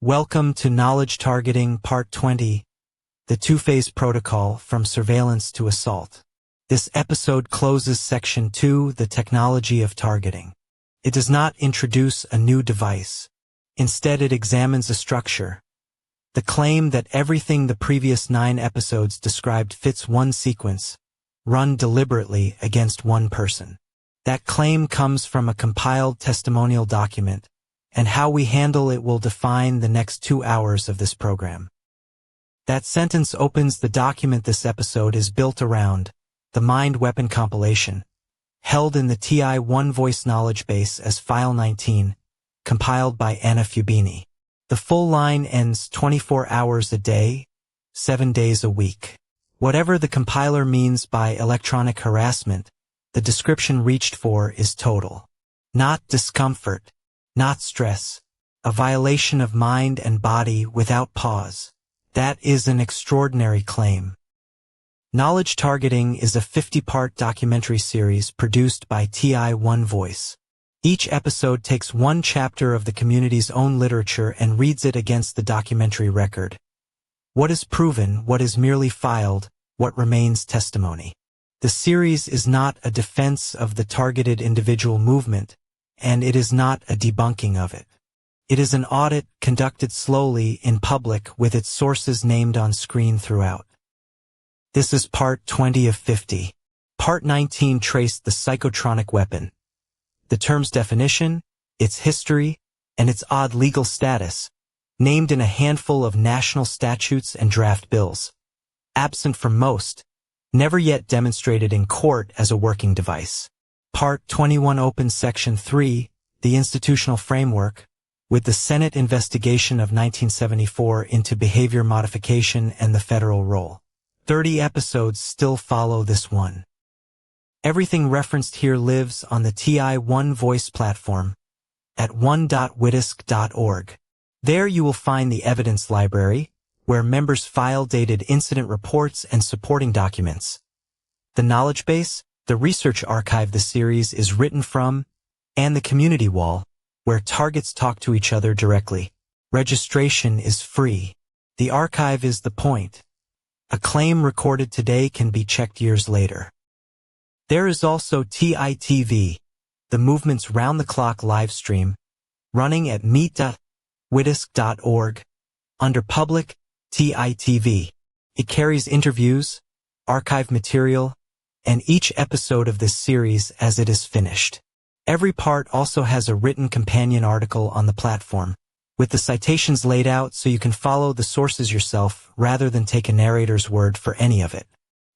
Welcome to Knowledge Targeting Part 20, the two-phase protocol from surveillance to assault. This episode closes Section 2, the technology of targeting. It does not introduce a new device. Instead, it examines a structure. The claim that everything the previous 9 episodes described fits one sequence, run deliberately against one person. That claim comes from a compiled testimonial document, and how we handle it will define the next 2 hours of this program. That sentence opens the document this episode is built around, the Mind Weapon compilation, held in the TI-1 Voice Knowledge Base as File 19, compiled by Anna Fubini. The full line ends 24 hours a day, 7 days a week. Whatever the compiler means by electronic harassment, the description reached for is total. Not discomfort, not stress, a violation of mind and body without pause. That is an extraordinary claim. Knowledge Targeting is a 50-part documentary series produced by TI-1 Voice. Each episode takes one chapter of the community's own literature and reads it against the documentary record. What is proven, what is merely filed, what remains testimony. The series is not a defense of the targeted individual movement, and it is not a debunking of it. It is an audit conducted slowly in public with its sources named on screen throughout. This is Part 20 of 50. Part 19 traced the psychotronic weapon. The term's definition, its history, and its odd legal status, named in a handful of national statutes and draft bills. Absent from most, never yet demonstrated in court as a working device. Part 21 opens Section 3, the institutional framework, with the Senate investigation of 1974 into behavior modification and the federal role. 30 episodes still follow this one. Everything referenced here lives on the TI-1 Voice platform at one.witisk.org. There you will find the evidence library, where members file dated incident reports and supporting documents. The knowledge base, the research archive the series is written from, and the community wall, where targets talk to each other directly. Registration is free. The archive is the point. A claim recorded today can be checked years later. There is also TITV, the movement's round-the-clock live stream, running at meet.witisk.org, under Public, TITV. It carries interviews, archive material, and each episode of this series as it is finished. Every part also has a written companion article on the platform, with the citations laid out so you can follow the sources yourself rather than take a narrator's word for any of it.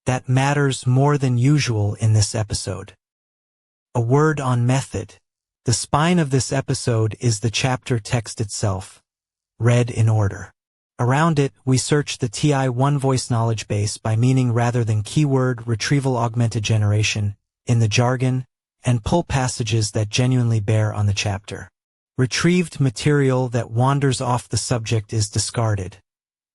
That matters more than usual in this episode. A word on method. The spine of this episode is the chapter text itself, read in order. Around it, we search the TI-1 Voice Knowledge Base by meaning rather than keyword retrieval augmented generation, in the jargon, and pull passages that genuinely bear on the chapter. Retrieved material that wanders off the subject is discarded,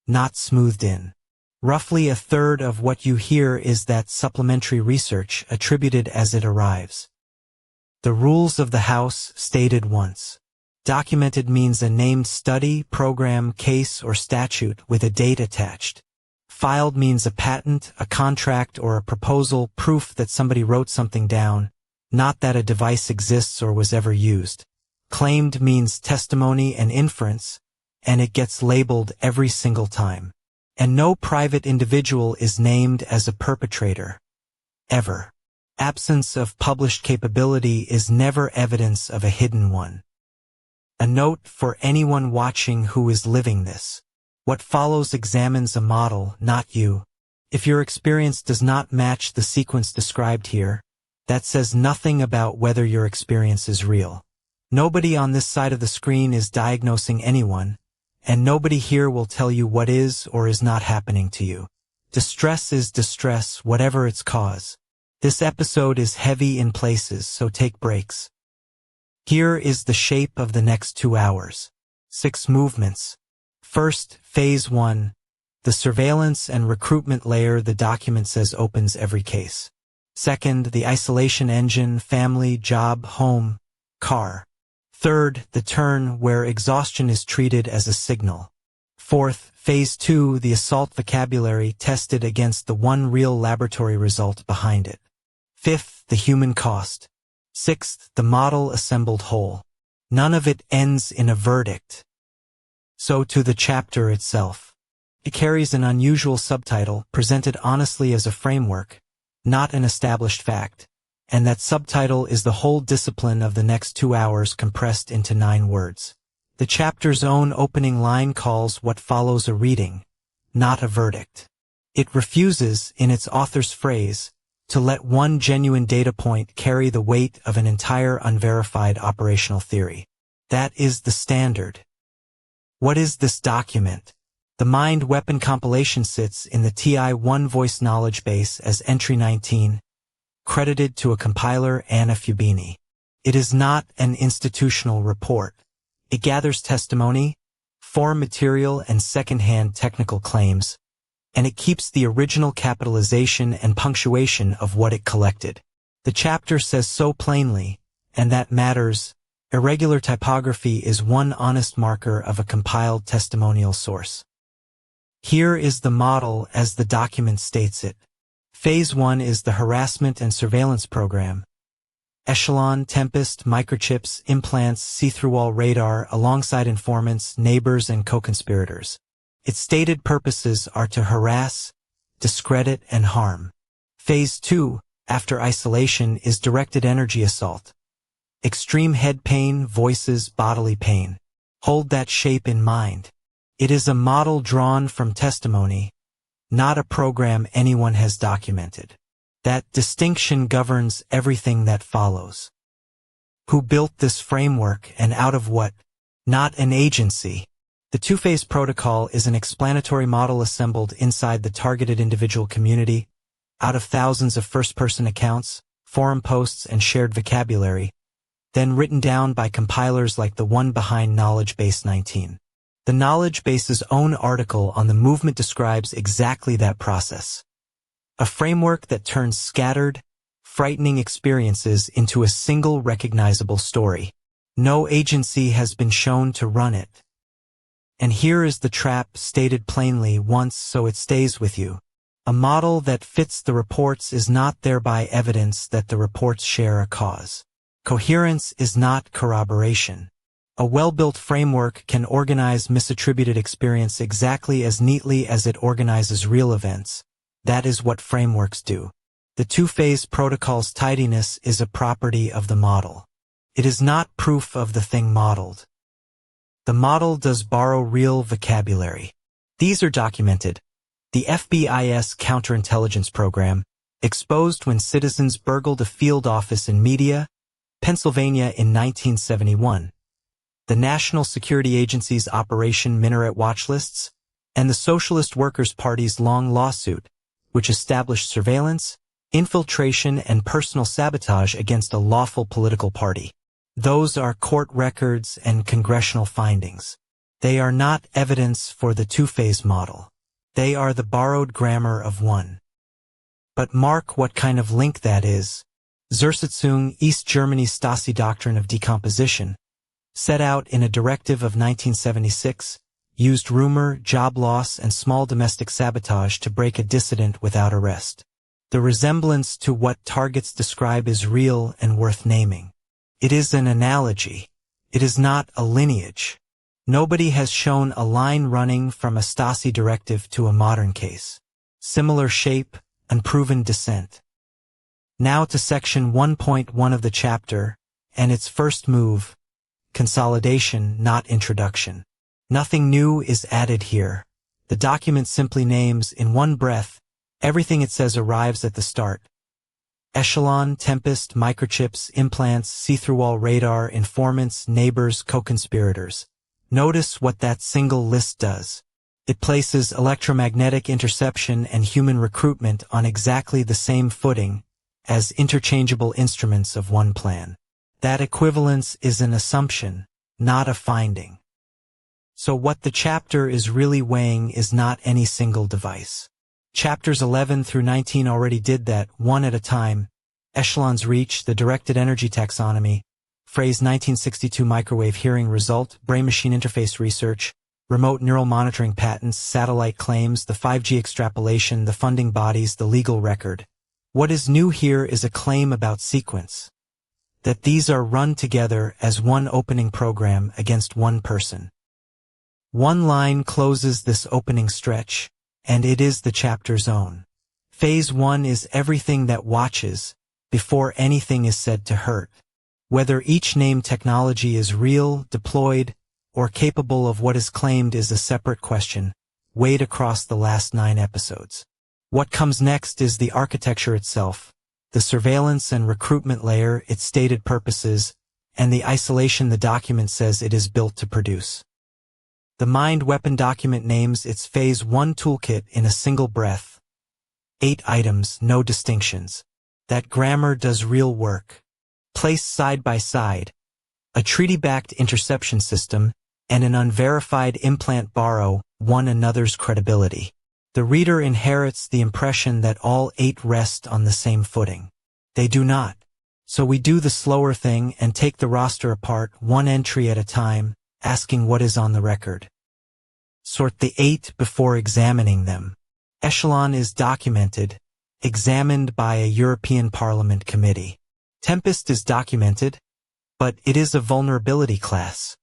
not smoothed in. Roughly a third of what you hear is that supplementary research attributed as it arrives. The rules of the House stated once. Documented means a named study, program, case, or statute with a date attached. Filed means a patent, a contract, or a proposal, proof that somebody wrote something down, not that a device exists or was ever used. Claimed means testimony and inference, and it gets labeled every single time. And no private individual is named as a perpetrator. Ever. Absence of published capability is never evidence of a hidden one. A note for anyone watching who is living this. What follows examines a model, not you. If your experience does not match the sequence described here, that says nothing about whether your experience is real. Nobody on this side of the screen is diagnosing anyone, and nobody here will tell you what is or is not happening to you. Distress is distress, whatever its cause. This episode is heavy in places, so take breaks. Here is the shape of the next 2 hours. 6 movements. First, Phase 1, the surveillance and recruitment layer the document says opens every case. Second, the isolation engine, family, job, home, car. Third, the turn where exhaustion is treated as a signal. Fourth, Phase 2, the assault vocabulary tested against the one real laboratory result behind it. Fifth, the human cost. Sixth, the model assembled whole. None of it ends in a verdict. So to the chapter itself. It carries an unusual subtitle, presented honestly as a framework, not an established fact, and that subtitle is the whole discipline of the next 2 hours compressed into 9 words. The chapter's own opening line calls what follows a reading, not a verdict. It refuses, in its author's phrase, to let one genuine data point carry the weight of an entire unverified operational theory. That is the standard. What is this document? The Mind Weapon compilation sits in the TI-1 voice knowledge base as entry 19, credited to a compiler, Anna Fubini. It is not an institutional report. It gathers testimony, forum material, and second-hand technical claims, and it keeps the original capitalization and punctuation of what it collected. The chapter says so plainly, and that matters. Irregular typography is one honest marker of a compiled testimonial source. Here is the model as the document states it. Phase 1 is the harassment and surveillance program. Echelon, Tempest, microchips, implants, see-through-wall radar, alongside informants, neighbors, and co-conspirators. Its stated purposes are to harass, discredit, and harm. Phase 2, after isolation, is directed energy assault. Extreme head pain, voices, bodily pain. Hold that shape in mind. It is a model drawn from testimony, not a program anyone has documented. That distinction governs everything that follows. Who built this framework and out of what? Not an agency. The two-phase protocol is an explanatory model assembled inside the targeted individual community, out of thousands of first-person accounts, forum posts, and shared vocabulary, then written down by compilers like the one behind Knowledge Base 19. The Knowledge Base's own article on the movement describes exactly that process. A framework that turns scattered, frightening experiences into a single recognizable story. No agency has been shown to run it. And here is the trap stated plainly once so it stays with you. A model that fits the reports is not thereby evidence that the reports share a cause. Coherence is not corroboration. A well-built framework can organize misattributed experience exactly as neatly as it organizes real events. That is what frameworks do. The two-phase protocol's tidiness is a property of the model. It is not proof of the thing modeled. The model does borrow real vocabulary. These are documented. The FBI's counterintelligence program, exposed when citizens burgled a field office in Media, Pennsylvania in 1971. The National Security Agency's Operation Minaret watchlists, and the Socialist Workers' Party's long lawsuit, which established surveillance, infiltration, and personal sabotage against a lawful political party. Those are court records and congressional findings. They are not evidence for the two-phase model. They are the borrowed grammar of one. But mark what kind of link that is. Zersitzung, East Germany's Stasi doctrine of decomposition, set out in a directive of 1976, used rumor, job loss, and small domestic sabotage to break a dissident without arrest. The resemblance to what targets describe is real and worth naming. It is an analogy. It is not a lineage. Nobody has shown a line running from a Stasi directive to a modern case. Similar shape, unproven descent. Now to section 1.1 of the chapter, and its first move, consolidation, not introduction. Nothing new is added here. The document simply names, in one breath, everything it says arrives at the start. Echelon, Tempest, microchips, implants, see-through-wall radar, informants, neighbors, co-conspirators. Notice what that single list does. It places electromagnetic interception and human recruitment on exactly the same footing as interchangeable instruments of one plan. That equivalence is an assumption, not a finding. So what the chapter is really weighing is not any single device. Chapters 11 through 19 already did that, one at a time. Echelon's reach, the directed energy taxonomy, Phrase 1962 microwave hearing result, brain-machine interface research, remote neural monitoring patents, satellite claims, the 5G extrapolation, the funding bodies, the legal record. What is new here is a claim about sequence. That these are run together as one opening program against one person. One line closes this opening stretch, and it is the chapter's own. Phase 1 is everything that watches, before anything is said to hurt. Whether each named technology is real, deployed, or capable of what is claimed is a separate question, weighed across the last 9 episodes. What comes next is the architecture itself, the surveillance and recruitment layer, its stated purposes, and the isolation the document says it is built to produce. The Mind Weapon document names its Phase 1 toolkit in a single breath. 8 items, no distinctions. That grammar does real work. Placed side by side, a treaty-backed interception system and an unverified implant borrow one another's credibility. The reader inherits the impression that all 8 rest on the same footing. They do not. So we do the slower thing and take the roster apart one entry at a time, asking what is on the record. Sort the 8 before examining them. Echelon is documented, examined by a European Parliament committee. Tempest is documented, but it is a vulnerability class,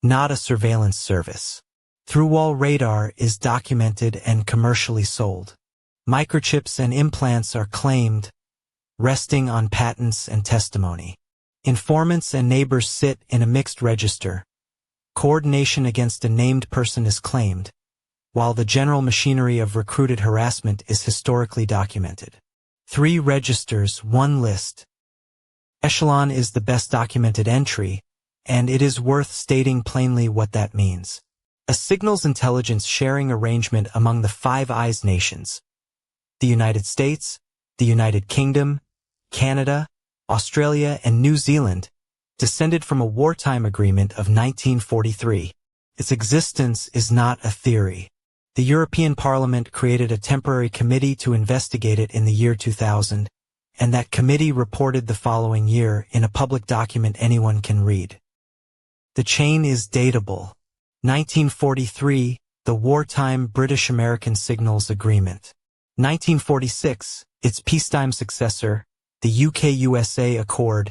not a surveillance service. Through-wall radar is documented and commercially sold. Microchips and implants are claimed, resting on patents and testimony. Informants and neighbors sit in a mixed register. Coordination against a named person is claimed, while the general machinery of recruited harassment is historically documented. 3 registers, 1 list. Echelon is the best documented entry, and it is worth stating plainly what that means. A signals intelligence sharing arrangement among the Five Eyes nations: the United States, the United Kingdom, Canada, Australia, and New Zealand, descended from a wartime agreement of 1943. Its existence is not a theory. The European Parliament created a temporary committee to investigate it in the year 2000, and that committee reported the following year in a public document anyone can read. The chain is datable. 1943, the wartime British-American Signals Agreement. 1946, its peacetime successor, the UK-USA Accord,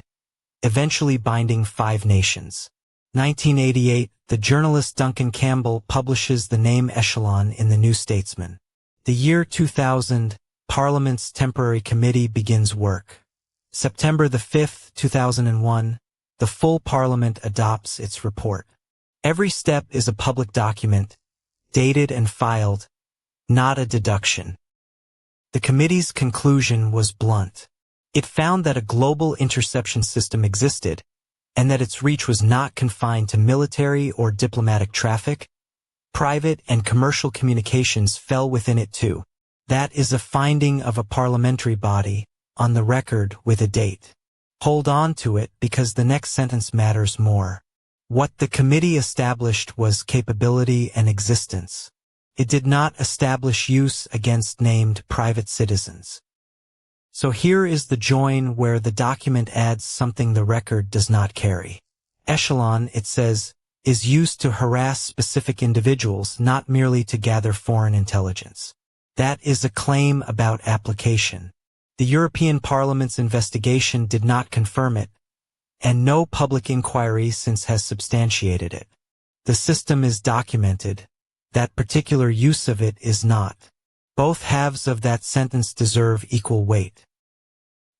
eventually binding 5 nations. 1988, the journalist Duncan Campbell publishes the name Echelon in the New Statesman. The year 2000, Parliament's temporary committee begins work. September the 5th, 2001, the full Parliament adopts its report. Every step is a public document, dated and filed, not a deduction. The committee's conclusion was blunt. It found that a global interception system existed, and that its reach was not confined to military or diplomatic traffic. Private and commercial communications fell within it too. That is a finding of a parliamentary body, on the record with a date. Hold on to it because the next sentence matters more. What the committee established was capability and existence. It did not establish use against named private citizens. So here is the join where the document adds something the record does not carry. Echelon, it says, is used to harass specific individuals, not merely to gather foreign intelligence. That is a claim about application. The European Parliament's investigation did not confirm it, and no public inquiry since has substantiated it. The system is documented. That particular use of it is not. Both halves of that sentence deserve equal weight.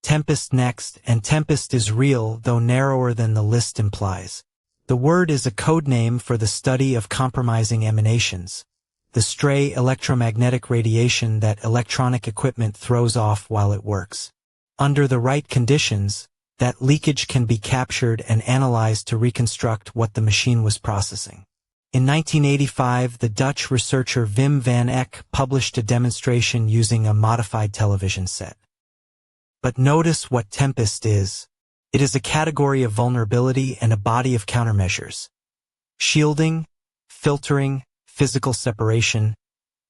Tempest next, and Tempest is real, though narrower than the list implies. The word is a code name for the study of compromising emanations, the stray electromagnetic radiation that electronic equipment throws off while it works. Under the right conditions, that leakage can be captured and analyzed to reconstruct what the machine was processing. In 1985, the Dutch researcher Wim van Eck published a demonstration using a modified television set. But notice what Tempest is. It is a category of vulnerability and a body of countermeasures. Shielding, filtering, physical separation,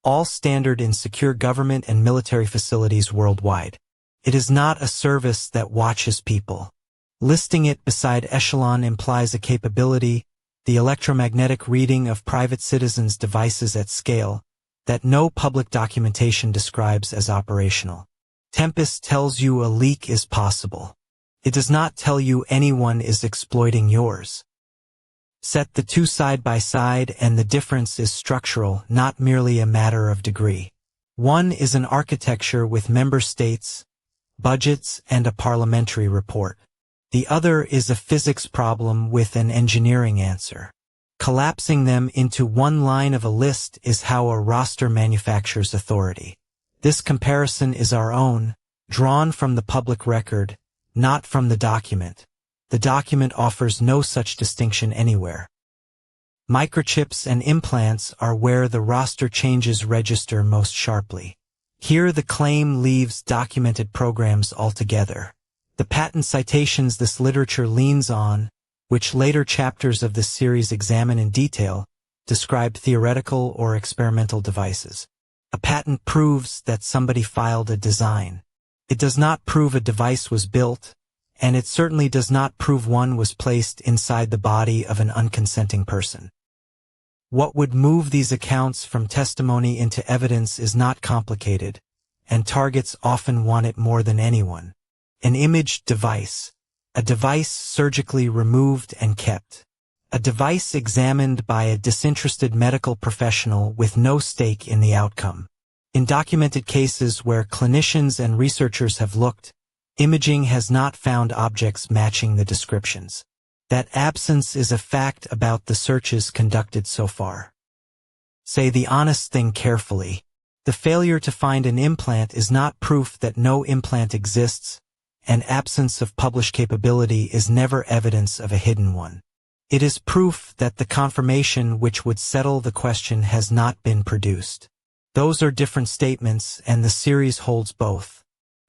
all standard in secure government and military facilities worldwide. It is not a service that watches people. Listing it beside Echelon implies a capability, the electromagnetic reading of private citizens' devices at scale, that no public documentation describes as operational. Tempest tells you a leak is possible. It does not tell you anyone is exploiting yours. Set the two side by side and the difference is structural, not merely a matter of degree. One is an architecture with member states, budgets, and a parliamentary report. The other is a physics problem with an engineering answer. Collapsing them into one line of a list is how a roster manufactures authority. This comparison is our own, drawn from the public record, not from the document. The document offers no such distinction anywhere. Microchips and implants are where the roster changes register most sharply. Here the claim leaves documented programs altogether. The patent citations this literature leans on, which later chapters of this series examine in detail, describe theoretical or experimental devices. A patent proves that somebody filed a design. It does not prove a device was built, and it certainly does not prove one was placed inside the body of an unconsenting person. What would move these accounts from testimony into evidence is not complicated, and targets often want it more than anyone. An imaged device. A device surgically removed and kept. A device examined by a disinterested medical professional with no stake in the outcome. In documented cases where clinicians and researchers have looked, imaging has not found objects matching the descriptions. That absence is a fact about the searches conducted so far. Say the honest thing carefully. The failure to find an implant is not proof that no implant exists, and absence of published capability is never evidence of a hidden one. It is proof that the confirmation which would settle the question has not been produced. Those are different statements, and the series holds both.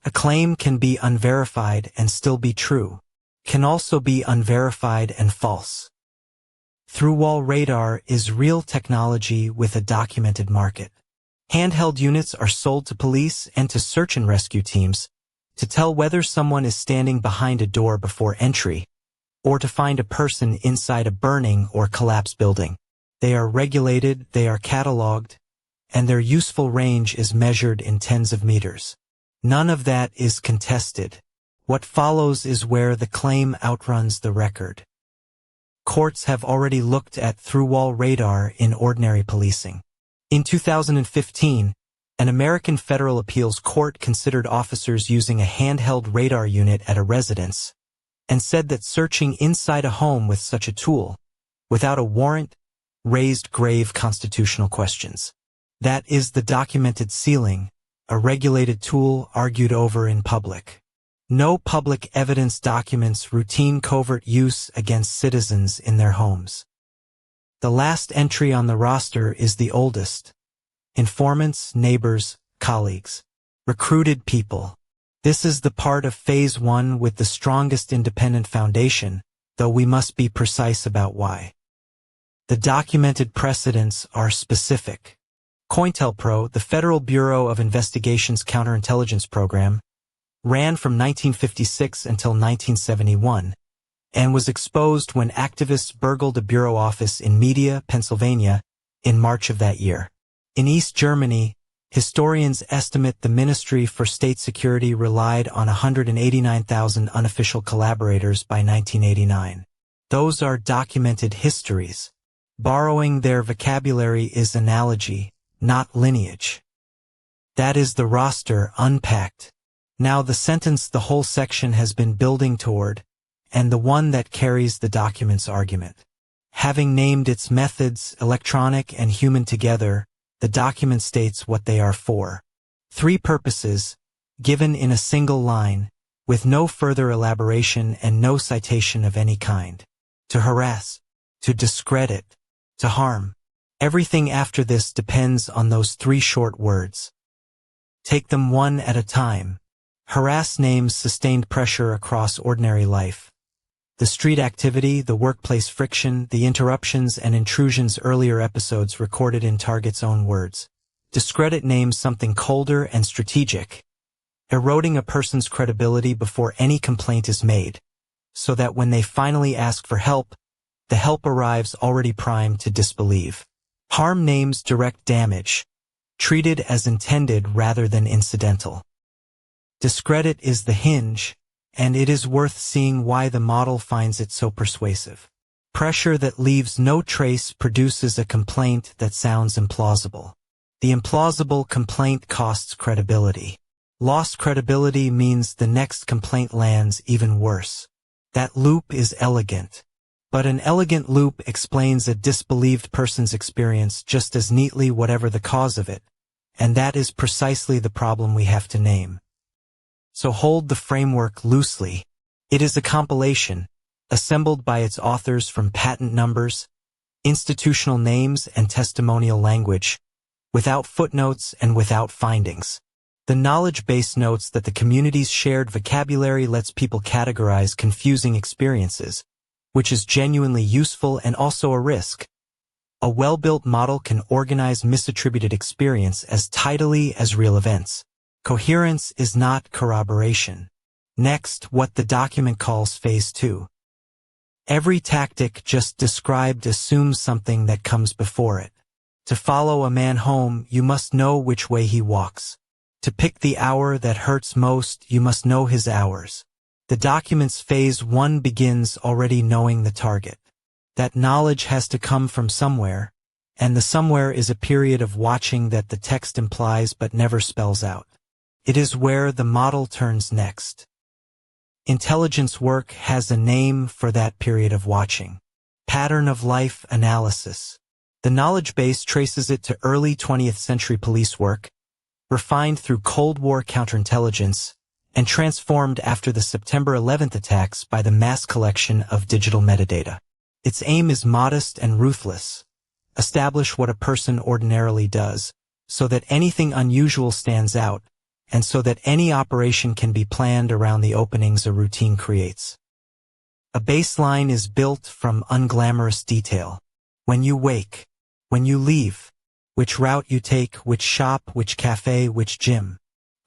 A claim can be unverified and still be true, can also be unverified and false. Through-wall radar is real technology with a documented market. Handheld units are sold to police and to search and rescue teams to tell whether someone is standing behind a door before entry, or to find a person inside a burning or collapsed building. They are regulated, they are cataloged, and their useful range is measured in tens of meters. None of that is contested. What follows is where the claim outruns the record. Courts have already looked at through-wall radar in ordinary policing. In 2015, an American federal appeals court considered officers using a handheld radar unit at a residence and said that searching inside a home with such a tool, without a warrant, raised grave constitutional questions. That is the documented ceiling, a regulated tool argued over in public. No public evidence documents routine covert use against citizens in their homes. The last entry on the roster is the oldest. Informants, neighbors, colleagues. Recruited people. This is the part of Phase 1 with the strongest independent foundation, though we must be precise about why. The documented precedents are specific. COINTELPRO, the Federal Bureau of Investigation's counterintelligence program, ran from 1956 until 1971, and was exposed when activists burgled a bureau office in Media, Pennsylvania, in March of that year. In East Germany, historians estimate the Ministry for State Security relied on 189,000 unofficial collaborators by 1989. Those are documented histories. Borrowing their vocabulary is analogy, not lineage. That is the roster unpacked. Now the sentence the whole section has been building toward, and the one that carries the document's argument. Having named its methods, electronic and human together, the document states what they are for. 3 purposes, given in a single line, with no further elaboration and no citation of any kind. To harass, to discredit, to harm. Everything after this depends on those 3 short words. Take them one at a time. Harass names sustained pressure across ordinary life. The street activity, the workplace friction, the interruptions and intrusions earlier episodes recorded in Target's own words. Discredit names something colder and strategic, eroding a person's credibility before any complaint is made. so that when they finally ask for help, the help arrives already primed to disbelieve. Harm names direct damage, treated as intended rather than incidental. Discredit is the hinge, and it is worth seeing why the model finds it so persuasive. Pressure that leaves no trace produces a complaint that sounds implausible. The implausible complaint costs credibility. Lost credibility means the next complaint lands even worse. That loop is elegant. But an elegant loop explains a disbelieved person's experience just as neatly, whatever the cause of it, and that is precisely the problem we have to name. So hold the framework loosely. It is a compilation, assembled by its authors from patent numbers, institutional names, and testimonial language, without footnotes and without findings. The knowledge base notes that the community's shared vocabulary lets people categorize confusing experiences, which is genuinely useful and also a risk. A well-built model can organize misattributed experience as tidily as real events. Coherence is not corroboration. Next, what the document calls Phase 2. Every tactic just described assumes something that comes before it. To follow a man home, you must know which way he walks. To pick the hour that hurts most, you must know his hours. The document's Phase 1 begins already knowing the target. That knowledge has to come from somewhere, and the somewhere is a period of watching that the text implies but never spells out. It is where the model turns next. Intelligence work has a name for that period of watching. Pattern of life analysis. The knowledge base traces it to early 20th century police work, refined through Cold War counterintelligence, and transformed after the September 11th attacks by the mass collection of digital metadata. Its aim is modest and ruthless. Establish what a person ordinarily does, so that anything unusual stands out, and so that any operation can be planned around the openings a routine creates. A baseline is built from unglamorous detail. When you wake, when you leave, which route you take, which shop, which cafe, which gym,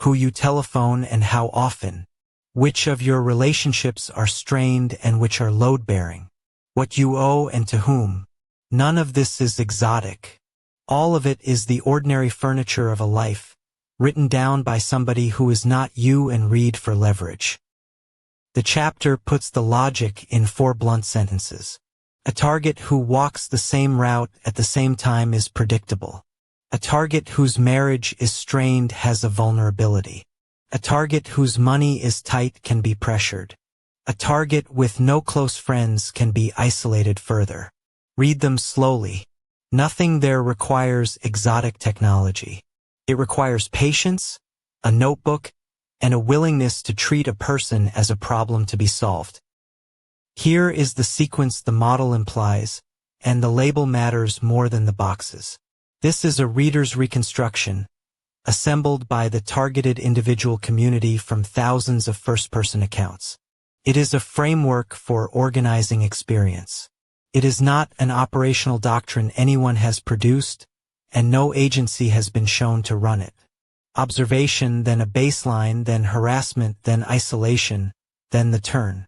who you telephone and how often, which of your relationships are strained and which are load-bearing, what you owe and to whom. None of this is exotic. All of it is the ordinary furniture of a life, written down by somebody who is not you and read for leverage. The chapter puts the logic in 4 blunt sentences. A target who walks the same route at the same time is predictable. A target whose marriage is strained has a vulnerability. A target whose money is tight can be pressured. A target with no close friends can be isolated further. Read them slowly. Nothing there requires exotic technology. It requires patience, a notebook, and a willingness to treat a person as a problem to be solved. Here is the sequence the model implies, and the label matters more than the boxes. This is a reader's reconstruction, assembled by the targeted individual community from thousands of first-person accounts. It is a framework for organizing experience. It is not an operational doctrine anyone has produced, and no agency has been shown to run it. Observation, then a baseline, then harassment, then isolation, then the turn.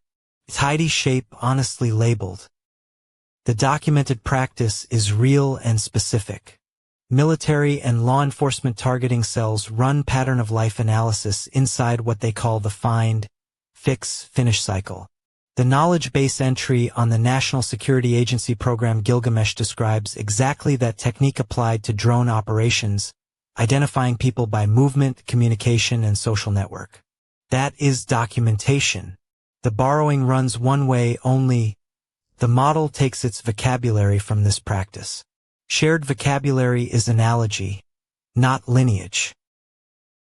Tidy shape honestly labeled. The documented practice is real and specific. Military and law enforcement targeting cells run pattern of life analysis inside what they call the find, fix, finish cycle. The knowledge base entry on the National Security Agency program Gilgamesh describes exactly that technique applied to drone operations, identifying people by movement, communication, and social network. That is documentation. The borrowing runs one way only. The model takes its vocabulary from this practice. Shared vocabulary is analogy, not lineage.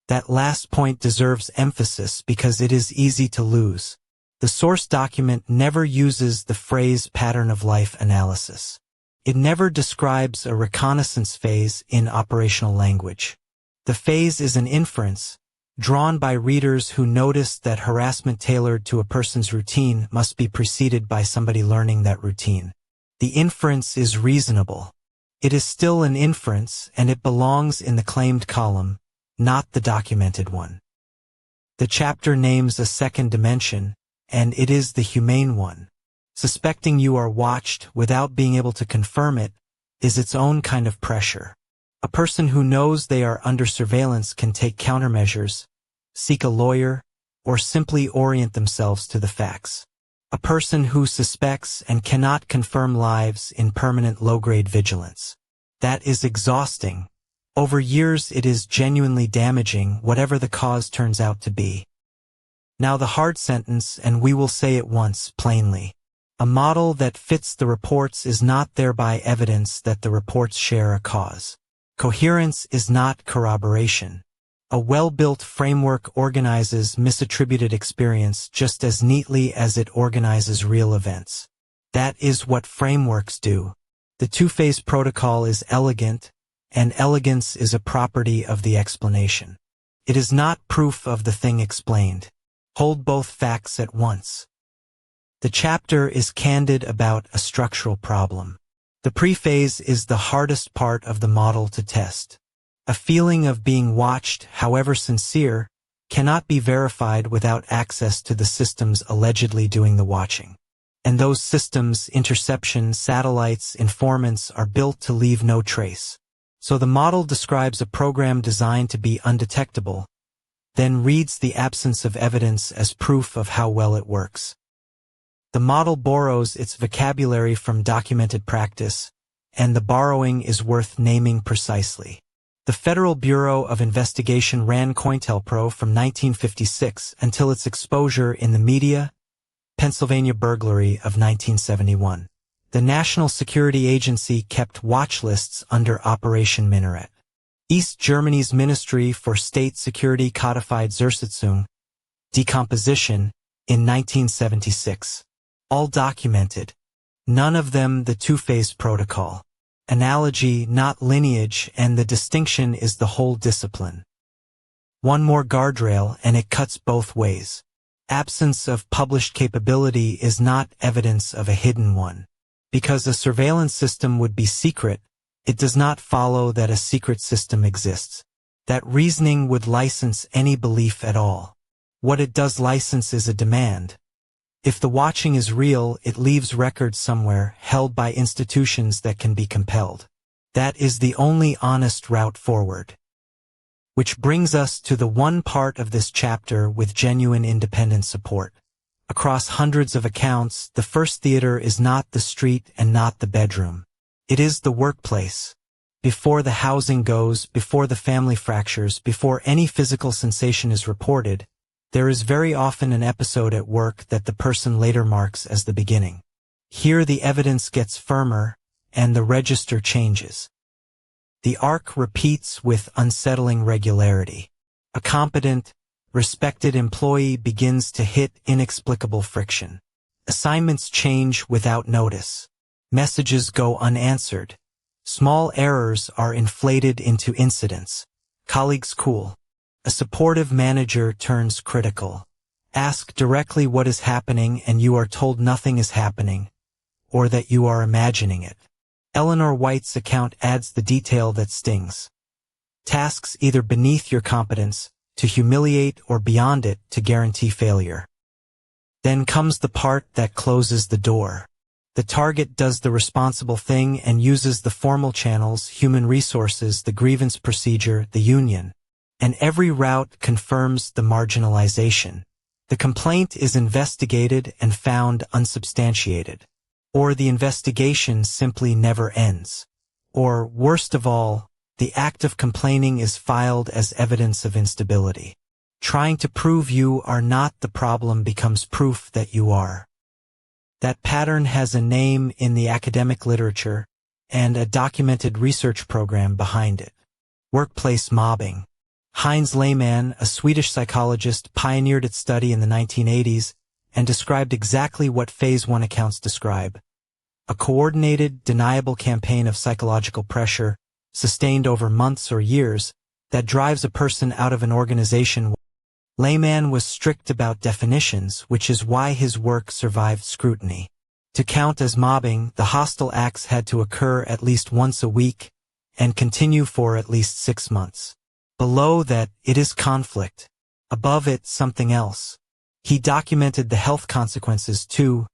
That last point deserves emphasis because it is easy to lose. The source document never uses the phrase pattern of life analysis. It never describes a reconnaissance phase in operational language. The phase is an inference, drawn by readers who notice that harassment tailored to a person's routine must be preceded by somebody learning that routine. The inference is reasonable. It is still an inference, and it belongs in the claimed column, not the documented one. The chapter names a second dimension, and it is the humane one. Suspecting you are watched without being able to confirm it is its own kind of pressure. A person who knows they are under surveillance can take countermeasures, seek a lawyer, or simply orient themselves to the facts. A person who suspects and cannot confirm lives in permanent low-grade vigilance. That is exhausting. Over years it is genuinely damaging, whatever the cause turns out to be. Now the hard sentence, and we will say it once, plainly. A model that fits the reports is not thereby evidence that the reports share a cause. Coherence is not corroboration. A well-built framework organizes misattributed experience just as neatly as it organizes real events. That is what frameworks do. The two-phase protocol is elegant, and elegance is a property of the explanation. It is not proof of the thing explained. Hold both facts at once. The chapter is candid about a structural problem. The prephase is the hardest part of the model to test. A feeling of being watched, however sincere, cannot be verified without access to the systems allegedly doing the watching. And those systems, interception, satellites, informants, are built to leave no trace. So the model describes a program designed to be undetectable, then reads the absence of evidence as proof of how well it works. The model borrows its vocabulary from documented practice, and the borrowing is worth naming precisely. The Federal Bureau of Investigation ran COINTELPRO from 1956 until its exposure in the media, Pennsylvania burglary of 1971. The National Security Agency kept watch lists under Operation Minarett. East Germany's Ministry for State Security codified Zersitzung, decomposition, in 1976. All documented. None of them the two-phase protocol. Analogy, not lineage, and the distinction is the whole discipline. One more guardrail and it cuts both ways. Absence of published capability is not evidence of a hidden one. Because a surveillance system would be secret, it does not follow that a secret system exists. That reasoning would license any belief at all. What it does license is a demand. If the watching is real, it leaves records somewhere, held by institutions that can be compelled. That is the only honest route forward. Which brings us to the one part of this chapter with genuine independent support. Across hundreds of accounts, the first theater is not the street and not the bedroom. It is the workplace. Before the housing goes, before the family fractures, before any physical sensation is reported, there is very often an episode at work that the person later marks as the beginning. Here the evidence gets firmer, and the register changes. The arc repeats with unsettling regularity. A competent, respected employee begins to hit inexplicable friction. Assignments change without notice. Messages go unanswered. Small errors are inflated into incidents. Colleagues cool. A supportive manager turns critical. Ask directly what is happening and you are told nothing is happening, or that you are imagining it. Eleanor White's account adds the detail that stings. Tasks either beneath your competence, to humiliate, or beyond it, to guarantee failure. Then comes the part that closes the door. The target does the responsible thing and uses the formal channels, human resources, the grievance procedure, the union. And every route confirms the marginalization. The complaint is investigated and found unsubstantiated. Or the investigation simply never ends. Or, worst of all, the act of complaining is filed as evidence of instability. Trying to prove you are not the problem becomes proof that you are. That pattern has a name in the academic literature and a documented research program behind it. Workplace mobbing. Heinz Lehmann, a Swedish psychologist, pioneered its study in the 1980s and described exactly what Phase 1 accounts describe. A coordinated, deniable campaign of psychological pressure, sustained over months or years, that drives a person out of an organization. Lehmann was strict about definitions, which is why his work survived scrutiny. To count as mobbing, the hostile acts had to occur at least once a week and continue for at least 6 months. Below that, it is conflict. Above it, something else. He documented the health consequences too: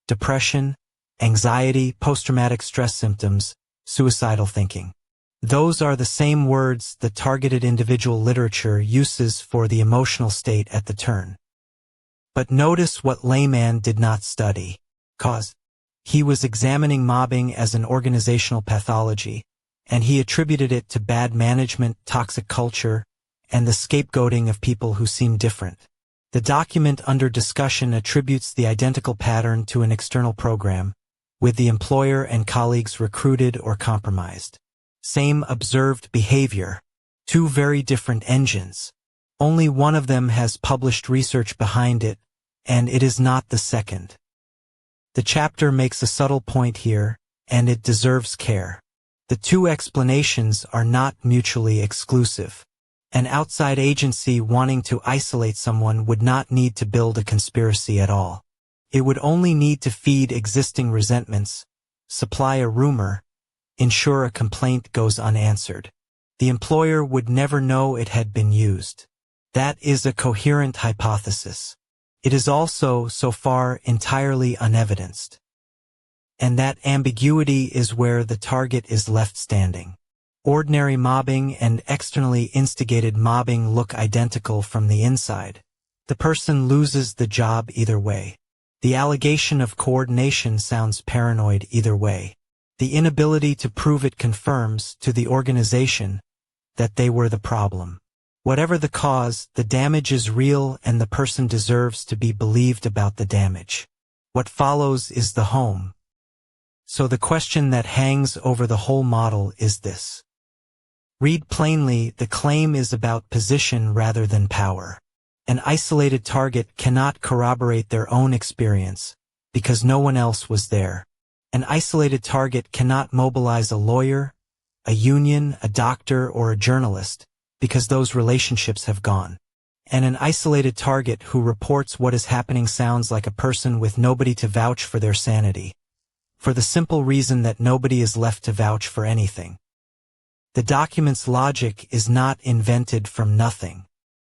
depression, anxiety, post-traumatic stress symptoms, suicidal thinking. Those are the same words the targeted individual literature uses for the emotional state at the turn. But notice what Lehman did not study. Cause. He was examining mobbing as an organizational pathology, and he attributed it to bad management, toxic culture, and the scapegoating of people who seem different. The document under discussion attributes the identical pattern to an external program, with the employer and colleagues recruited or compromised. Same observed behavior. Two very different engines. Only one of them has published research behind it, and it is not the second. The chapter makes a subtle point here, and it deserves care. The two explanations are not mutually exclusive. An outside agency wanting to isolate someone would not need to build a conspiracy at all. It would only need to feed existing resentments, supply a rumor, ensure a complaint goes unanswered. The employer would never know it had been used. That is a coherent hypothesis. It is also, so far, entirely unevidenced. And that ambiguity is where the target is left standing. Ordinary mobbing and externally instigated mobbing look identical from the inside. The person loses the job either way. The allegation of coordination sounds paranoid either way. The inability to prove it confirms to the organization that they were the problem. Whatever the cause, the damage is real and the person deserves to be believed about the damage. What follows is the home. So the question that hangs over the whole model is this. Read plainly, the claim is about position rather than power. An isolated target cannot corroborate their own experience, because no one else was there. An isolated target cannot mobilize a lawyer, a union, a doctor, or a journalist, because those relationships have gone. And an isolated target who reports what is happening sounds like a person with nobody to vouch for their sanity, for the simple reason that nobody is left to vouch for anything. The document's logic is not invented from nothing.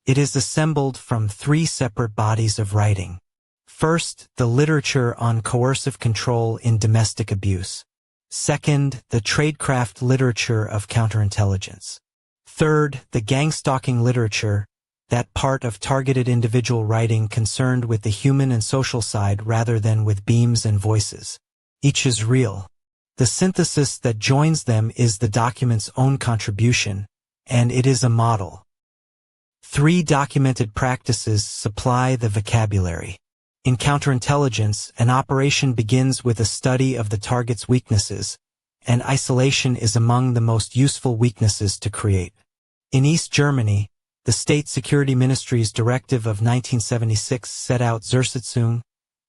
It is assembled from three separate bodies of writing. First, the literature on coercive control in domestic abuse. Second, the tradecraft literature of counterintelligence. Third, the gang-stalking literature, that part of targeted individual writing concerned with the human and social side rather than with beams and voices. Each is real. The synthesis that joins them is the document's own contribution, and it is a model. Three documented practices supply the vocabulary. In counterintelligence, an operation begins with a study of the target's weaknesses, and isolation is among the most useful weaknesses to create. In East Germany, the State Security Ministry's directive of 1976 set out Zersetzung,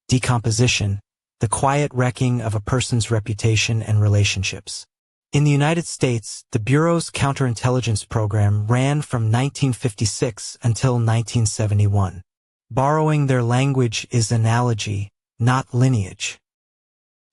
decomposition, the quiet wrecking of a person's reputation and relationships. In the United States, the Bureau's counterintelligence program ran from 1956 until 1971. Borrowing their language is analogy, not lineage.